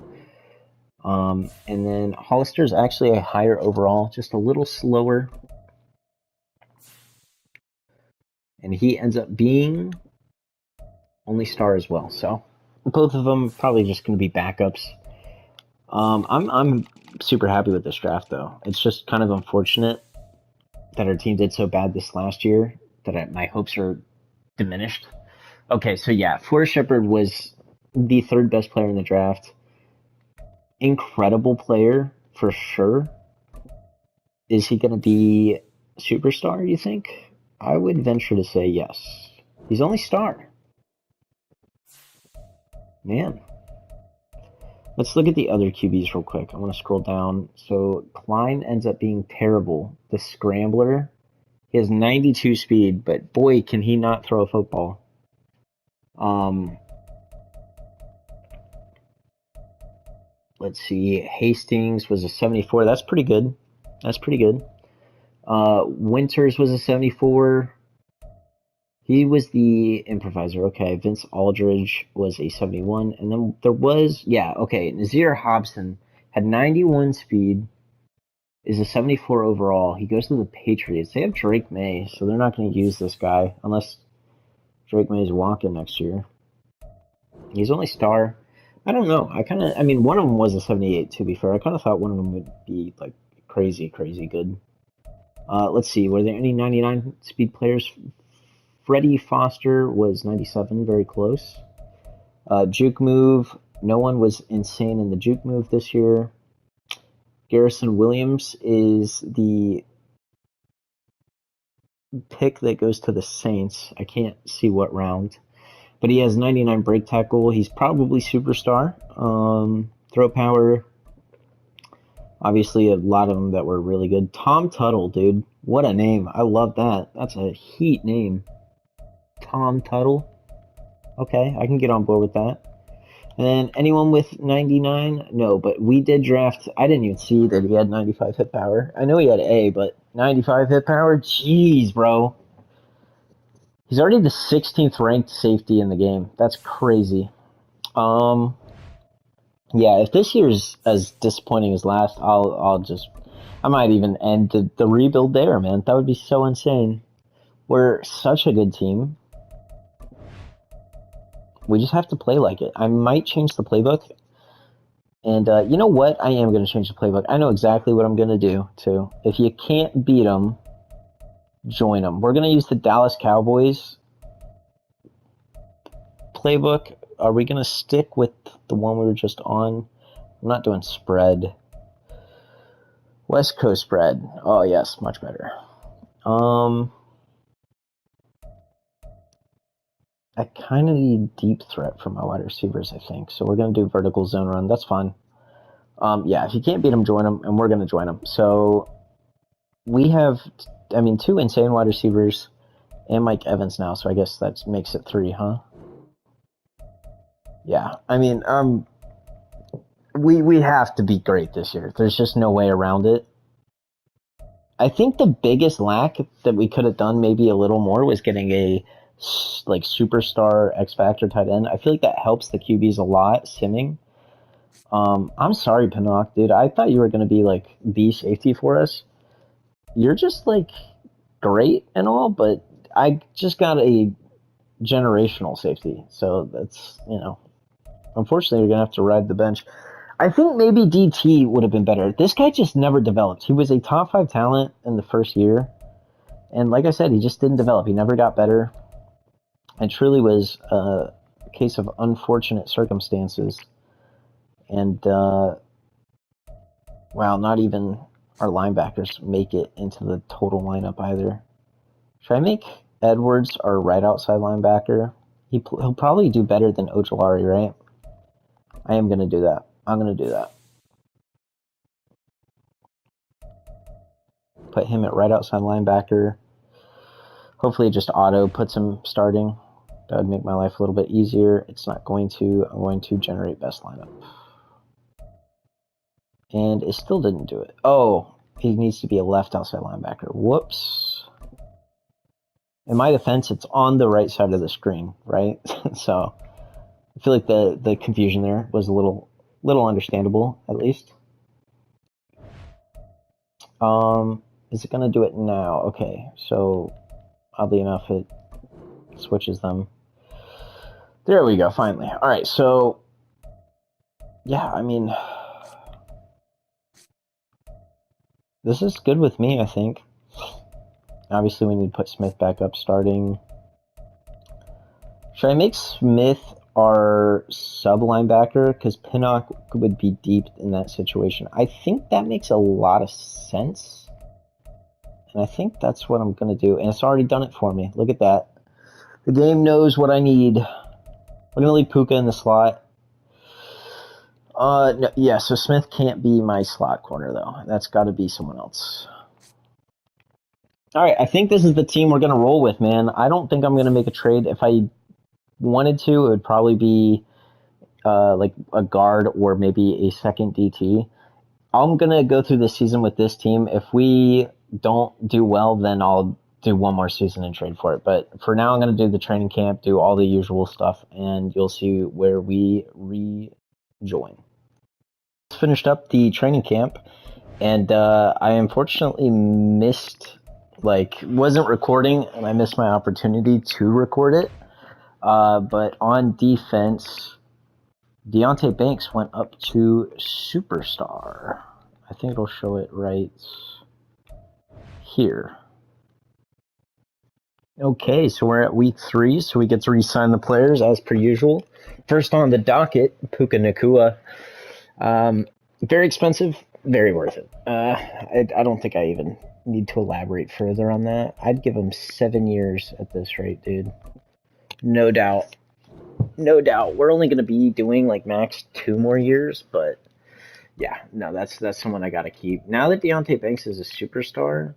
And then Hollister's actually a higher overall, just a little slower. And he ends up being only star as well. So both of them probably just going to be backups. I'm super happy with this draft though. It's just kind of unfortunate that our team did so bad this last year that my hopes are diminished. Okay, so yeah, Forrest Shepard was the third best player in the draft. Incredible player for sure. Is he going to be superstar, you think? I would venture to say yes. He's only star. Man. Let's look at the other QBs real quick. I want to scroll down. So Klein ends up being terrible. The scrambler. He has 92 speed, but boy, can he not throw a football. Let's see. Hastings was a 74. That's pretty good. That's pretty good. Winters was a 74. He was the improviser. Okay. Vince Aldridge was a 71. And then there was, yeah, okay. Nazir Hobson had 91 speed, is a 74 overall. He goes to the Patriots. They have Drake May, so they're not going to use this guy unless Drake May is walking next year. He's only star. I don't know. I mean, one of them was a 78, to be fair. I kind of thought one of them would be, like, crazy, crazy good. Let's see. Were there any 99 speed players? Freddie Foster was 97, very close. Juke move. No one was insane in the juke move this year. Garrison Williams is the pick that goes to the Saints. I can't see what round. But he has 99 break tackle. He's probably superstar. Throw power. Obviously, a lot of them that were really good. Tom Tuttle, dude. What a name. I love that. That's a heat name. Tom Tuttle. Okay, I can get on board with that. And then anyone with 99? No, but we did draft. I didn't even see that he had 95 hit power. I know he had A, but 95 hit power? Jeez, bro. He's already the 16th ranked safety in the game. That's crazy. Yeah, if this year's as disappointing as last, I might even end the rebuild there, man. That would be so insane. We're such a good team. We just have to play like it. I might change the playbook. And you know what? I am going to change the playbook. I know exactly what I'm going to do, too. If you can't beat them, join them. We're going to use the Dallas Cowboys playbook. Are we going to stick with the one we were just on? I'm not doing spread. West Coast spread. Oh, yes, much better. I kind of need deep threat for my wide receivers, I think. So we're going to do vertical zone run. That's fine. Yeah, if you can't beat them, join them, and we're going to join them. So we have, two insane wide receivers and Mike Evans now, so I guess that makes it 3, huh? Yeah, we have to be great this year. There's just no way around it. I think the biggest lack that we could have done maybe a little more was getting a superstar X Factor tight end. I feel like that helps the QBs a lot, simming. I'm sorry, Pinnock, dude. I thought you were going to be like the safety for us. You're just like great and all, but I just got a generational safety. So that's, unfortunately, you're going to have to ride the bench. I think maybe DT would have been better. This guy just never developed. He was a top 5 talent in the first year. And like I said, he just didn't develop. He never got better. It truly was a case of unfortunate circumstances. And, wow, not even our linebackers make it into the total lineup either. Should I make Edwards our right outside linebacker? He'll probably do better than Ojolari, right? I am going to do that. I'm going to do that. Put him at right outside linebacker. Hopefully it just auto puts him starting. That would make my life a little bit easier. It's not going to. I'm going to generate best lineup. And it still didn't do it. Oh, he needs to be a left outside linebacker. Whoops. In my defense, it's on the right side of the screen, right? So I feel like the confusion there was a little understandable, at least. Is it going to do it now? Okay, so oddly enough, it switches them. There we go, finally. All right, so yeah, I mean, this is good with me, I think. Obviously, we need to put Smith back up starting. Should I make Smith our sub linebacker? Because Pinnock would be deep in that situation. I think that makes a lot of sense. And I think that's what I'm going to do. And it's already done it for me. Look at that. The game knows what I need. We're going to leave Puka in the slot. No, yeah, so Smith can't be my slot corner, though. That's got to be someone else. All right, I think this is the team we're going to roll with, man. I don't think I'm going to make a trade. If I wanted to, it would probably be like a guard or maybe a second DT. I'm going to go through the season with this team. If we don't do well, then I'll do one more season and trade for it. But for now, I'm going to do the training camp, do all the usual stuff, and you'll see where we rejoin. Finished up the training camp, and I unfortunately wasn't recording, and I missed my opportunity to record it. But on defense, Deontay Banks went up to Superstar. I think it'll show it right here. Okay, so we're at week 3, so we get to re-sign the players as per usual. First on the docket, Puka Nacua. Very expensive, very worth it. I don't think I even need to elaborate further on that. I'd give him 7 years at this rate, dude. No doubt. No doubt. We're only going to be doing like max 2 more years, but yeah, no, that's someone I got to keep. Now that Deontay Banks is a superstar,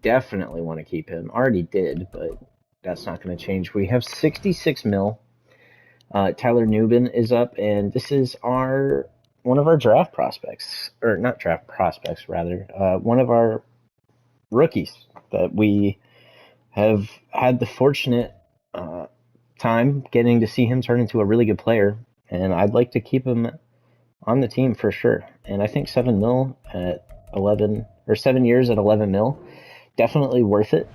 definitely want to keep him. Already did, but that's not going to change. We have 66 mil. Tyler Nubin is up, and this is one of our draft prospects, or not draft prospects, rather, one of our rookies that we have had the fortunate time getting to see him turn into a really good player, and I'd like to keep him on the team for sure. And I think 7 mil at 11, or 7 years at 11 mil, definitely worth it.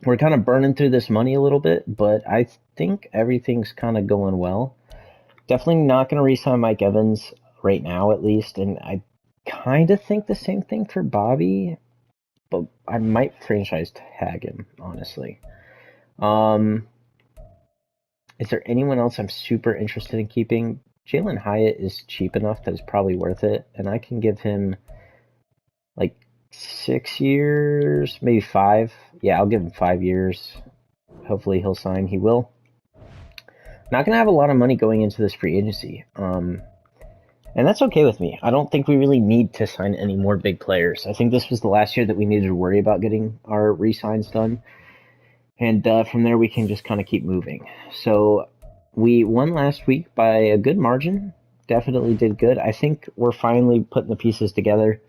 We're kind of burning through this money a little bit, but I think everything's kind of going well. Definitely not going to re-sign Mike Evans right now, at least, and I kind of think the same thing for Bobby, but I might franchise tag him, honestly. Is there anyone else I'm super interested in keeping? Jalen Hyatt is cheap enough that it's probably worth it, and I can give him like 6 years, maybe 5. Yeah, I'll give him 5 years. Hopefully he'll sign. He will. Not going to have a lot of money going into this free agency. And that's okay with me. I don't think we really need to sign any more big players. I think this was the last year that we needed to worry about getting our re-signs done. And from there, we can just kind of keep moving. So we won last week by a good margin. Definitely did good. I think we're finally putting the pieces together.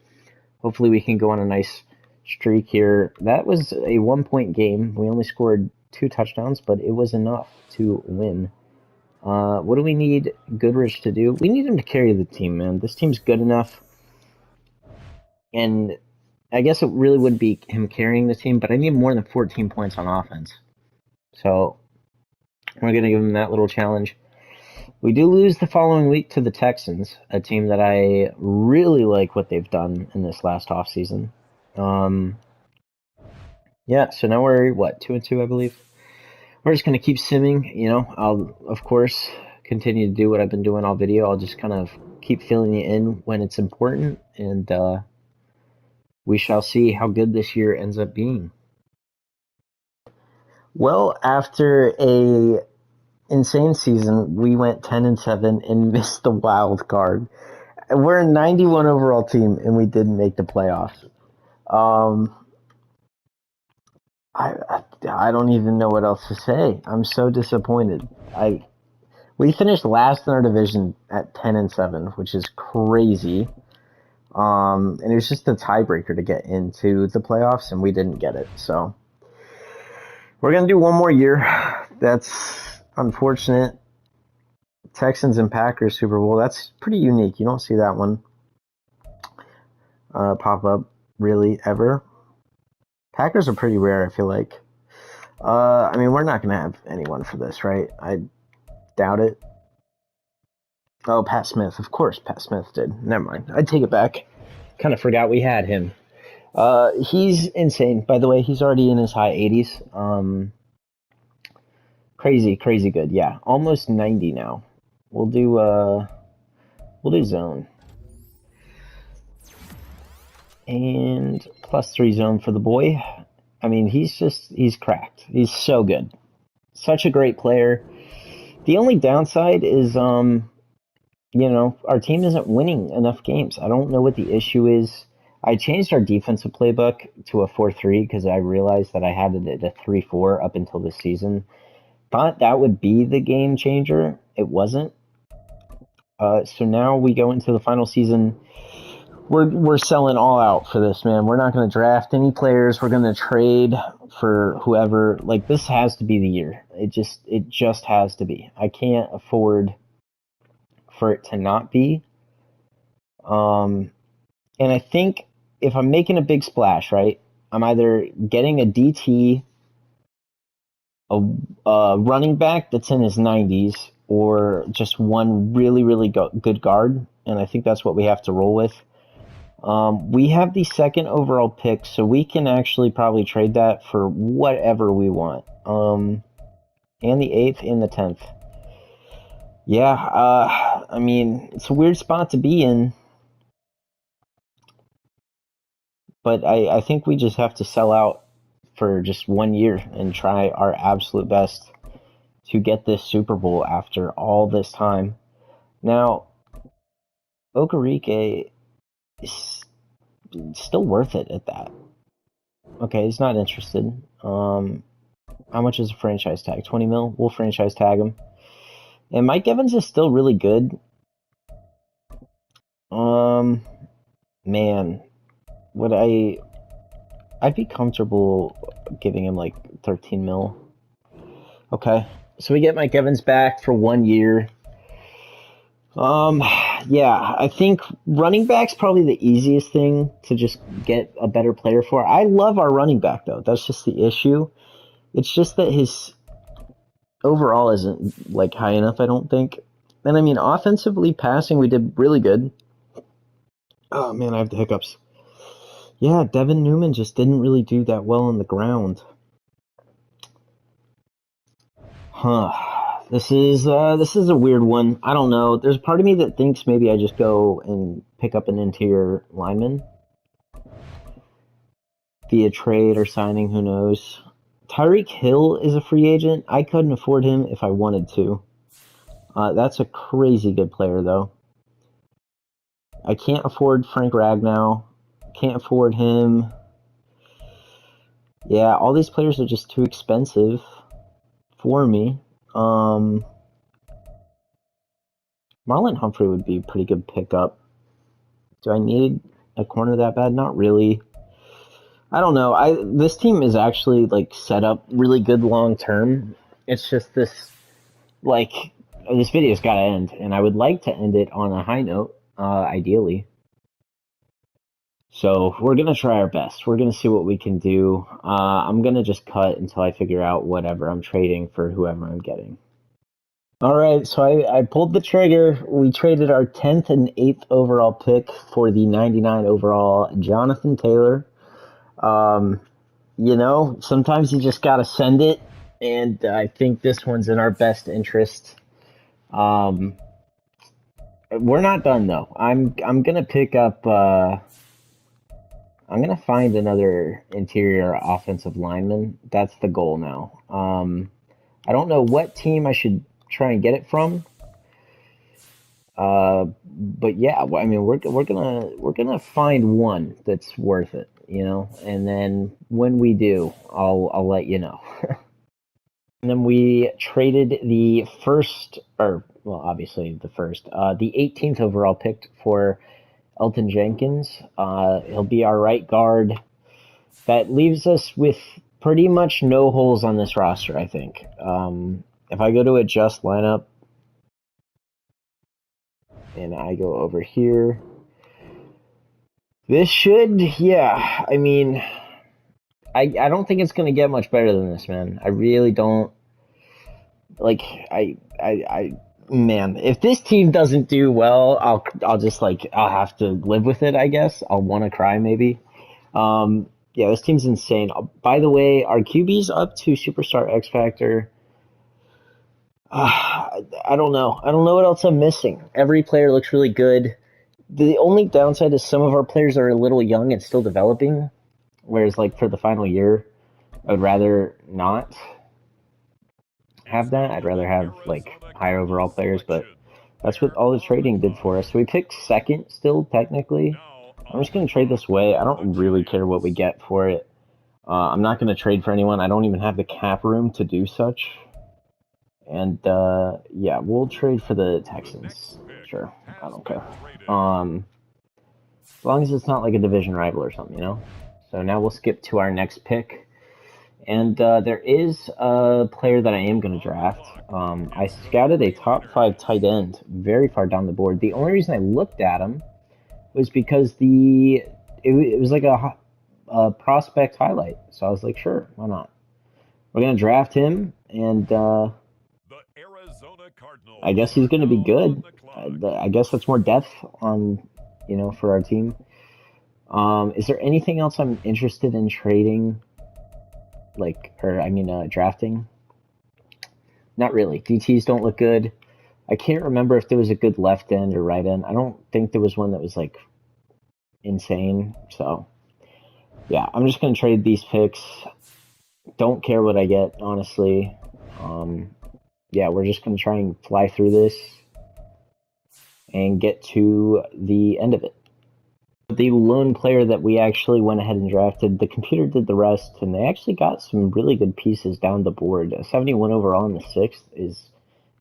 Hopefully we can go on a nice streak here. That was a 1-point game. We only scored 2 touchdowns, but it was enough to win. What do we need Goodrich to do? We need him to carry the team, man. This team's good enough. And I guess it really would be him carrying the team, but I need more than 14 points on offense. So we're going to give him that little challenge. We do lose the following week to the Texans, a team that I really like what they've done in this last offseason. Yeah, so now we're, what, 2-2, I believe? We're just going to keep simming, you know. I'll, of course, continue to do what I've been doing all video. I'll just kind of keep filling it in when it's important, and we shall see how good this year ends up being. Well, after a insane season, we went 10-7 and missed the wild card. We're a 91 overall team, and we didn't make the playoffs. I don't even know what else to say. I'm so disappointed. We finished last in our division at 10-7, which is crazy. And it was just a tiebreaker to get into the playoffs, and we didn't get it. So we're gonna do one more year. That's unfortunate. Texans and Packers Super Bowl. That's pretty unique. You don't see that one pop up really ever. Packers are pretty rare, I feel like. I mean, we're not going to have anyone for this, right? I doubt it. Oh, Pat Smith. Of course Pat Smith did. Never mind. I take it back. Kind of forgot we had him. He's insane. By the way, he's already in his high 80s. Crazy good. Yeah, almost 90 now. We'll do zone. And +3 zone for the boy. I mean, he's cracked. He's so good. Such a great player. The only downside is, you know, our team isn't winning enough games. I don't know what the issue is. I changed our defensive playbook to a 4-3 because I realized that I had it at a 3-4 up until this season. Thought that would be the game changer. It wasn't. So now we go into the final season. We're selling all out for this, man. We're not going to draft any players. We're going to trade for whoever. Like, this has to be the year. It just has to be. I can't afford for it to not be. And I think if I'm making a big splash, right, I'm either getting a DT, a running back that's in his 90s, or just one really good guard. And I think that's what we have to roll with. We have the 2nd overall pick, so we can actually probably trade that for whatever we want. And the 8th and the 10th. Yeah, I mean, it's a weird spot to be in. But I think we just have to sell out for just 1 year and try our absolute best to get this Super Bowl after all this time. Now, Okereke is still worth it at that. Okay, he's not interested. How much is a franchise tag? 20 mil? We'll franchise tag him. And Mike Evans is still really good. Man, would I'd be comfortable giving him like 13 mil. Okay, so we get Mike Evans back for 1 year. Yeah, I think running back's probably the easiest thing to just get a better player for. I love our running back, though. That's just the issue. It's just that his overall isn't, like, high enough, I don't think. And, I mean, offensively, passing, we did really good. Oh, man, I have the hiccups. Yeah, Devin Newman just didn't really do that well on the ground. Huh. This is a weird one. I don't know. There's a part of me that thinks maybe I just go and pick up an interior lineman via trade or signing. Who knows? Tyreek Hill is a free agent. I couldn't afford him if I wanted to. That's a crazy good player, though. I can't afford Frank Ragnow. Can't afford him. Yeah, all these players are just too expensive for me. Marlon Humphrey would be a pretty good pickup. Do I need a corner that bad? Not really. I don't know. This team is actually like set up really good long term. It's just this video's got to end, and I would like to end it on a high note, ideally. So we're gonna try our best. We're gonna see what we can do. I'm gonna just cut until I figure out whatever I'm trading for whoever I'm getting. All right, so I pulled the trigger. We traded our 10th and 8th overall pick for the 99 overall Jonathan Taylor. Um, sometimes you just gotta send it, and I think this one's in our best interest. Um, we're not done though. I'm gonna pick up. I'm gonna find another interior offensive lineman. That's the goal now. I don't know what team I should try and get it from. But yeah, I mean, we're gonna find one that's worth it, and then when we do, I'll let you know. And then we traded the first, or well, obviously the first, the 18th overall pick for Elton Jenkins. He'll be our right guard. That leaves us with pretty much no holes on this roster, I think. If I go to adjust lineup and I go over here, this should, yeah. I mean, I don't think it's gonna get much better than this, man. I really don't. Like, man, if this team doesn't do well, I'll just like I'll have to live with it. I guess I'll want to cry maybe. Yeah, this team's insane. By the way, our QB's up to Superstar X Factor. I don't know. I don't know what else I'm missing. Every player looks really good. The only downside is some of our players are a little young and still developing. Whereas, like, for the final year, I would rather not have that. I'd rather have, like, higher overall players, but that's what all the trading did for us. So we picked second still, technically. I'm just going to trade this away. I don't really care what we get for it. I'm not going to trade for anyone. I don't even have the cap room to do such. And, yeah, we'll trade for the Texans. Sure, I don't care. As long as it's not like a division rival or something, So now we'll skip to our next pick. And there is a player that I am going to draft. I scouted a top 5 tight end very far down the board. The only reason I looked at him was because it was like a prospect highlight. So I was like, sure, why not? We're going to draft him, and I guess he's going to be good. I guess that's more depth on, for our team. Is there anything else I'm interested in trading? Drafting? Not really. DTs don't look good. I can't remember if there was a good left end or right end. I don't think there was one that was like insane. So, yeah, I'm just going to trade these picks. Don't care what I get, honestly. Yeah, we're just going to try and fly through this and get to the end of it. The lone player that we actually went ahead and drafted, the computer did the rest, and they actually got some really good pieces down the board. A 71 overall in the 6th is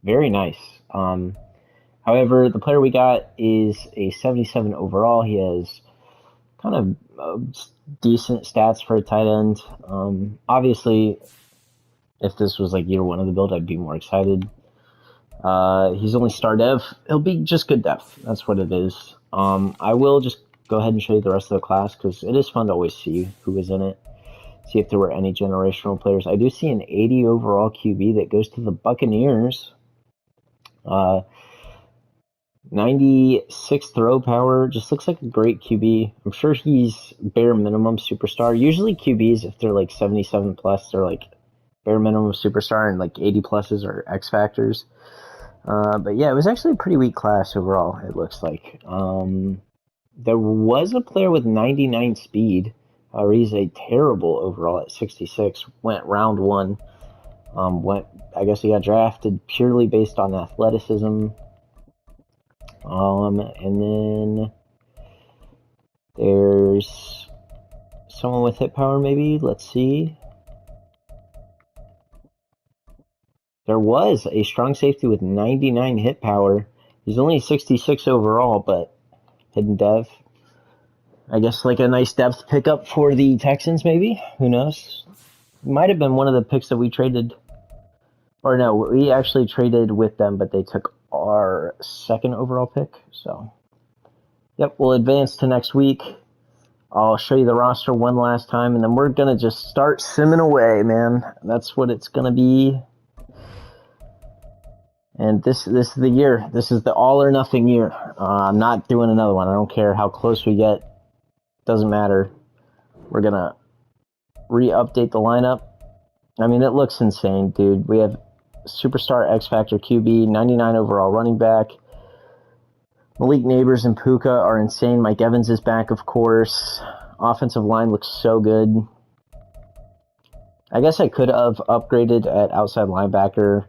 very nice. However, the player we got is a 77 overall. He has kind of decent stats for a tight end. Obviously, if this was like year one of the build, I'd be more excited. He's only star dev. He'll be just good depth. That's what it is. I will just go ahead and show you the rest of the class because it is fun to always see who was in it. See if there were any generational players. I do see an 80 overall QB that goes to the Buccaneers. 96 throw power. Just looks like a great QB. I'm sure he's bare minimum superstar. Usually QBs, if they're like 77 plus, they're like bare minimum superstar, and like 80 pluses are X factors. But yeah, it was actually a pretty weak class overall, it looks like. There was a player with 99 speed. He's a terrible overall at 66. Went round 1. I guess he got drafted purely based on athleticism. And then there's someone with hit power, maybe. Let's see. There was a strong safety with 99 hit power. He's only 66 overall, but hidden dev. I guess like a nice depth pickup for the Texans, maybe. Who knows? Might have been one of the picks that we traded. Or no, we actually traded with them, but they took our 2nd overall pick. So, yep, we'll advance to next week. I'll show you the roster one last time, and then we're going to just start simming away, man. That's what it's going to be. And this is the year. This is the all or nothing year. I'm not doing another one. I don't care how close we get. Doesn't matter. We're going to re-update the lineup. I mean, it looks insane, dude. We have superstar X Factor QB, 99 overall running back. Malik, Nabers, and Puka are insane. Mike Evans is back, of course. Offensive line looks so good. I guess I could have upgraded at outside linebacker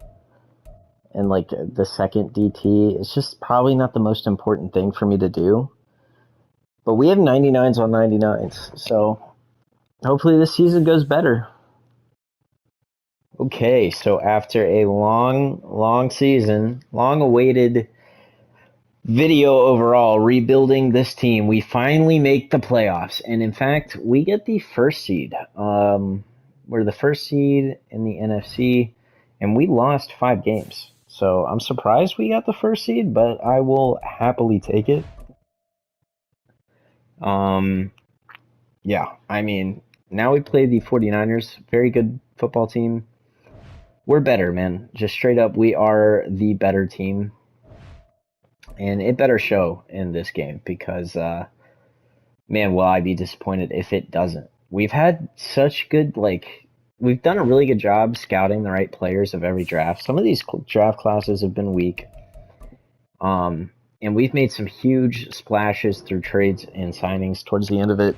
and like the second DT. It's just probably not the most important thing for me to do. But we have 99s on 99s, so hopefully this season goes better. Okay, so after a long season, long-awaited video overall, rebuilding this team, we finally make the playoffs. And in fact, we get the first seed. We're the first seed in the NFC, and we lost 5 games. So I'm surprised we got the first seed, but I will happily take it. Yeah, I mean, now we play the 49ers. Very good football team. We're better, man. Just straight up, we are the better team. And it better show in this game because, man, will I be disappointed if it doesn't. We've had such good, we've done a really good job scouting the right players of every draft. Some of these draft classes have been weak. And we've made some huge splashes through trades and signings towards the end of it.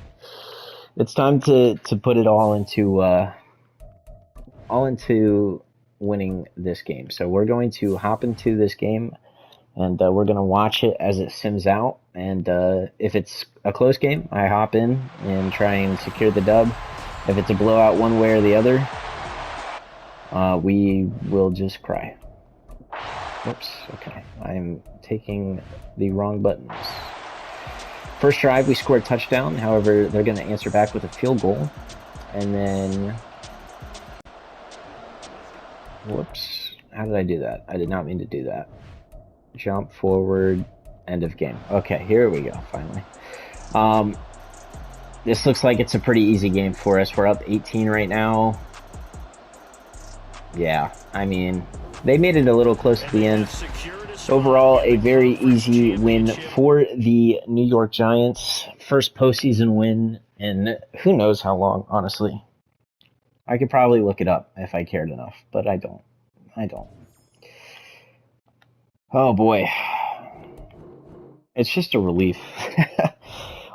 It's time to put it all into winning this game. So we're going to hop into this game, and we're going to watch it as it sims out. And if it's a close game, I hop in and try and secure the dub. If it's a blowout one way or the other, we will just cry. Whoops, okay. I'm taking the wrong buttons. First drive, we scored a touchdown. However, they're going to answer back with a field goal. And then... Whoops. How did I do that? I did not mean to do that. Jump forward, end of game. Okay, here we go, finally. This looks like it's a pretty easy game for us. We're up 18 right now. Yeah, I mean, they made it a little close to the end. Overall, a very easy win for the New York Giants. First postseason win, and who knows how long, honestly. I could probably look it up if I cared enough, but I don't. Oh boy. It's just a relief.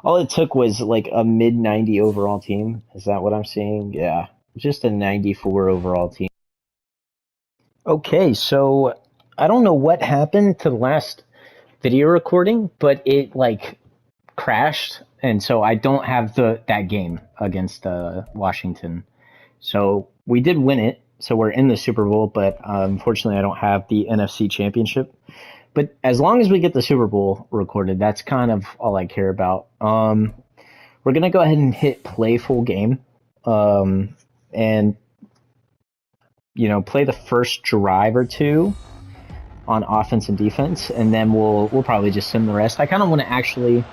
All it took was like a mid-90 overall team. Is that what I'm seeing? Yeah, just a 94 overall team. Okay, so I don't know what happened to the last video recording, but it crashed, and so I don't have that game against Washington. So we did win it, so we're in the Super Bowl, but unfortunately I don't have the NFC Championship. But as long as we get the Super Bowl recorded, that's kind of all I care about. We're going to go ahead and hit play full game and, play the first drive or two on offense and defense, and then we'll probably just sim the rest. I kind of want to actually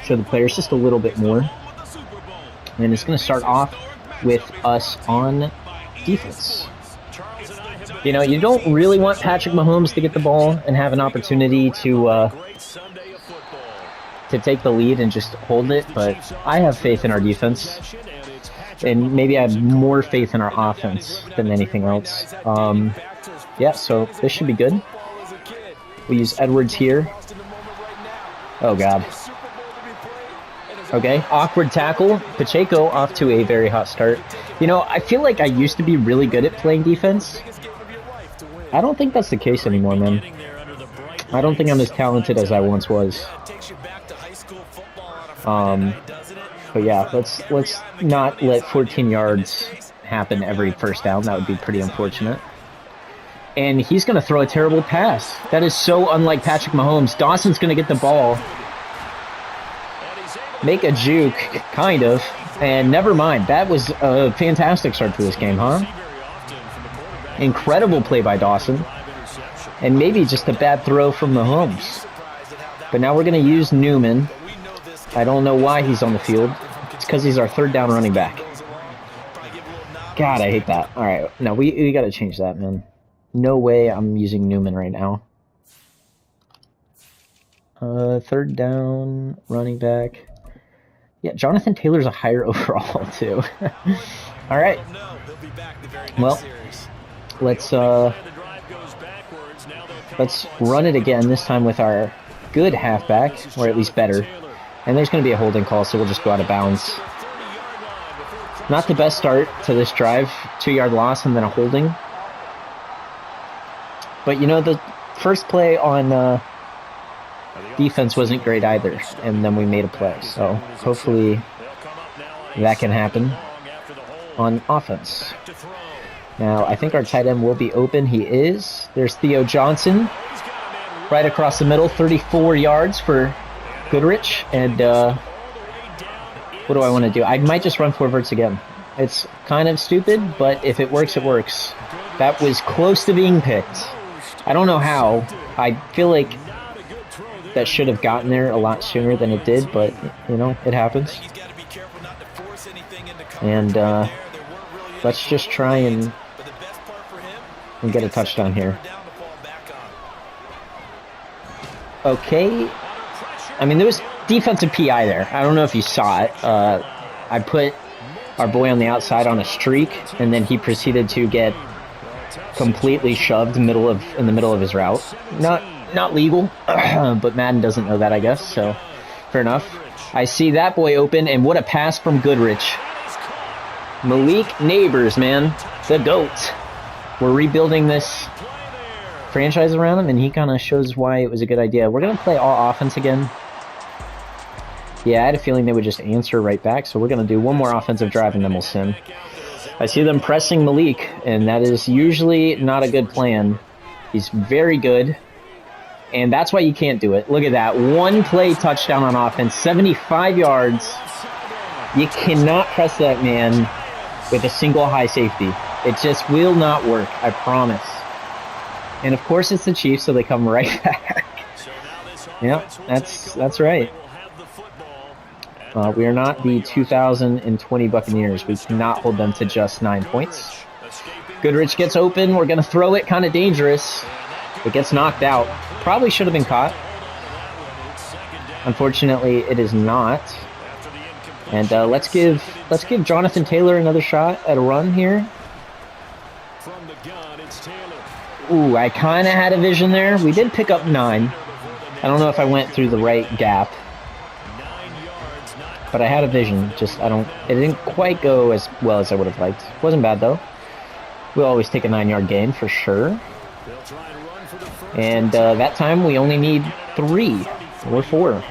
show the players just a little bit more. And it's going to start off with us on defense. You don't really want Patrick Mahomes to get the ball and have an opportunity to take the lead and just hold it, but I have faith in our defense. And maybe I have more faith in our offense than anything else. Yeah, so this should be good. We use Edwards here. Oh, God. Okay, awkward tackle. Pacheco off to a very hot start. I feel like I used to be really good at playing defense. I don't think that's the case anymore, man. I don't think I'm as talented as I once was. But yeah, let's not let 14 yards happen every first down. That would be pretty unfortunate. And he's going to throw a terrible pass. That is so unlike Patrick Mahomes. Dawson's going to get the ball. Make a juke, kind of. And never mind. That was a fantastic start to this game, huh? Incredible play by Dawson. And maybe just a bad throw from Mahomes. But now we're going to use Newman. I don't know why he's on the field. It's because he's our third down running back. God, I hate that. All right. No, we got to change that, man. no way I'm using Newman right now. Third down, running back. Yeah, Jonathan Taylor's a higher overall, too. All right. Well, let's run it again, this time with our good halfback, or at least better. And there's going to be a holding call, so we'll just go out of bounds. Not the best start to this drive. 2-yard loss and then a holding. But, you know, the first play on defense wasn't great either. And then we made a play. So hopefully that can happen on offense. Now, I think our tight end will be open. He is. There's Theo Johnson. Right across the middle. 34 yards for Goodrich. And what do I want to do? I might just run 4 verts again. It's kind of stupid, but if it works, it works. That was close to being picked. I don't know how. I feel like that should have gotten there a lot sooner than it did, but, you know, it happens. And let's just try and get a touchdown here. Okay. I mean, there was defensive PI there. I don't know if you saw it. I put our boy on the outside on a streak, and then he proceeded to get completely shoved in the middle of his route. Not legal, but Madden doesn't know that, I guess, so fair enough. I see that boy open, and what a pass from Goodrich. Malik Nabers, man. The GOAT. We're rebuilding this franchise around him, and he kind of shows why it was a good idea. We're going to play all offense again. Yeah, I had a feeling they would just answer right back, so we're going to do one more offensive drive, and then we'll sim. I see them pressing Malik, and that is usually not a good plan. He's very good, and that's why you can't do it. Look at that. 1 play touchdown on offense, 75 yards. You cannot press that man with a single high safety. It just will not work, I promise. And of course it's the Chiefs, so they come right back. Yep, that's right. We are not the 2020 Buccaneers. We cannot hold them to just 9 points. Goodrich gets open. We're going to throw it. Kind of dangerous. It gets knocked out. Probably should have been caught. Unfortunately, it is not. And let's give Jonathan Taylor another shot at a run here. Ooh, I kind of had a vision there. We did pick up 9. I don't know if I went through the right gap. But I had a vision. It didn't quite go as well as I would have liked. Wasn't bad, though. We'll always take a 9-yard gain for sure. And that time we only need 3 or 4.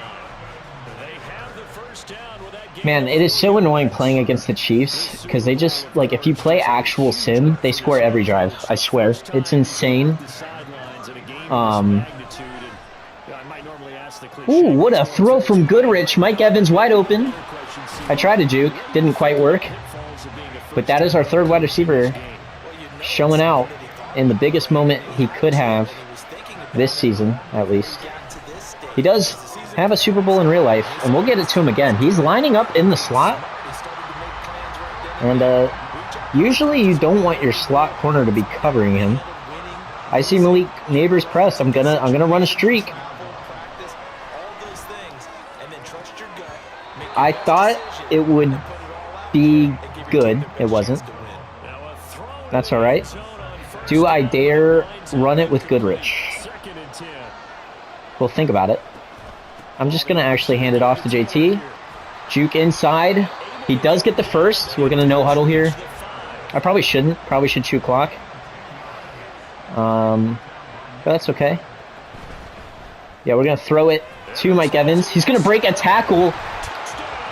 Man, it is so annoying playing against the Chiefs because they just, like, if you play actual sim, they score every drive. I swear. It's insane. Ooh, what a throw from Goodrich. Mike Evans wide open. I tried to juke. Didn't quite work. But that is our 3rd wide receiver showing out in the biggest moment he could have this season, at least. He does have a Super Bowl in real life, and we'll get it to him again. He's lining up in the slot. And usually you don't want your slot corner to be covering him. I see Malik Nabers press. I'm gonna run a streak. I thought it would be good. It wasn't. That's all right. Do I dare run it with Goodrich? Well, think about it. I'm just going to actually hand it off to JT. Juke inside. He does get the first. We're going to no huddle here. I probably shouldn't. Probably should chew clock. But that's okay. Yeah, we're going to throw it to Mike Evans. He's going to break a tackle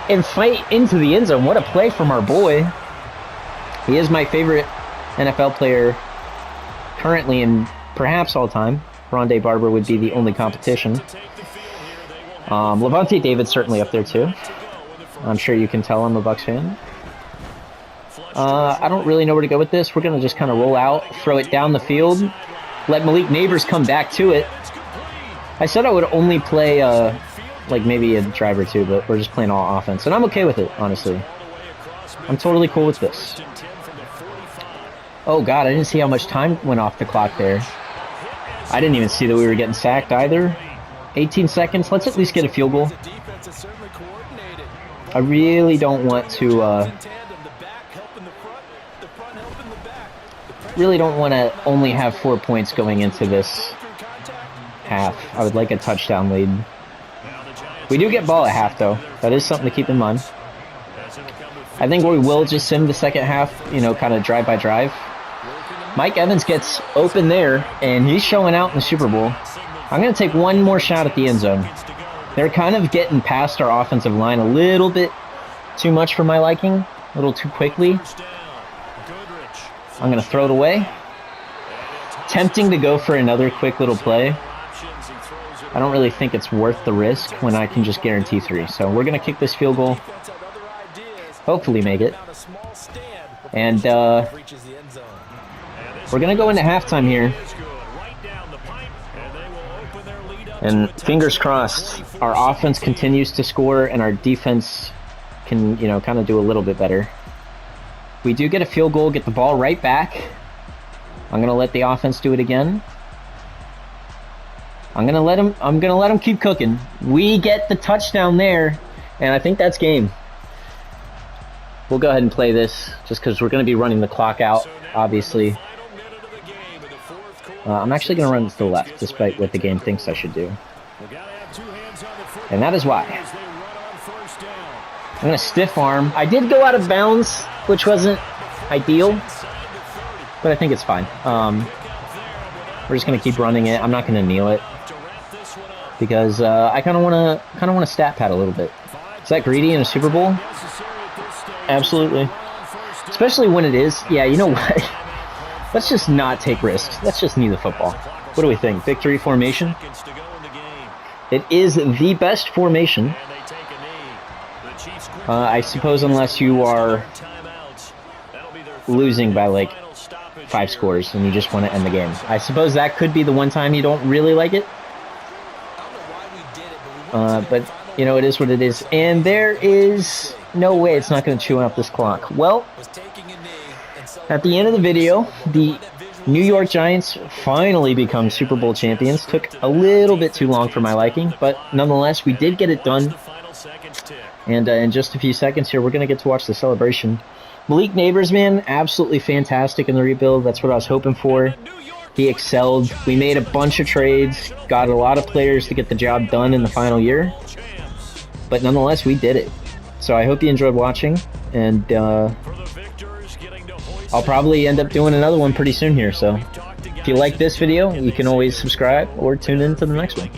and fight into the end zone. What a play from our boy. He is my favorite NFL player currently and perhaps all time. Rondé Barber would be the only competition. Levante David's certainly up there too. I'm sure you can tell I'm a Bucs fan. I don't really know where to go with this. We're going to just kind of roll out, throw it down the field, let Malik Nabers come back to it. I said I would only play like maybe a drive or two, but we're just playing all offense. And I'm okay with it, honestly. I'm totally cool with this. Oh god, I didn't see how much time went off the clock there. I didn't even see that we were getting sacked either. 18 seconds. Let's at least get a field goal. I really don't want to only have 4 points going into this half. I would like a touchdown lead. We do get ball at half, though. That is something to keep in mind. I think we will just sim the second half, you know, kind of drive by drive. Mike Evans gets open there, and he's showing out in the Super Bowl. I'm going to take one more shot at the end zone. They're kind of getting past our offensive line a little bit too much for my liking, a little too quickly. I'm going to throw it away. Tempting to go for another quick little play. I don't really think it's worth the risk when I can just guarantee 3. So we're going to kick this field goal. Hopefully make it. And we're going to go into halftime here. And fingers crossed, our offense continues to score and our defense can, you know, kind of do a little bit better. We do get a field goal, get the ball right back. I'm going to let the offense do it again. I'm going to let him keep cooking. We get the touchdown there, and I think that's game. We'll go ahead and play this just because we're going to be running the clock out, obviously. I'm actually going to run to the left, despite what the game thinks I should do. And that is why. I'm going to stiff arm. I did go out of bounds, which wasn't ideal, but I think it's fine. We're just going to keep running it. I'm not going to kneel it because I kind of want to stat pad a little bit. Is that greedy in a Super Bowl? Absolutely. Especially when it is. Yeah, you know what? Let's just not take risks. Let's just knee the football. What do we think? Victory formation? It is the best formation. I suppose unless you are losing by like 5 scores and you just want to end the game. I suppose that could be the one time you don't really like it. But, you know, it is what it is. And there is no way it's not going to chew up this clock. Well, at the end of the video, the New York Giants finally become Super Bowl champions. Took a little bit too long for my liking, but nonetheless, we did get it done. And in just a few seconds here, we're going to get to watch the celebration. Malik Nabers, man, absolutely fantastic in the rebuild. That's what I was hoping for. He excelled. We made a bunch of trades, got a lot of players to get the job done in the final year. But nonetheless, we did it. So I hope you enjoyed watching, and I'll probably end up doing another one pretty soon here. So if you like this video, you can always subscribe or tune in to the next one.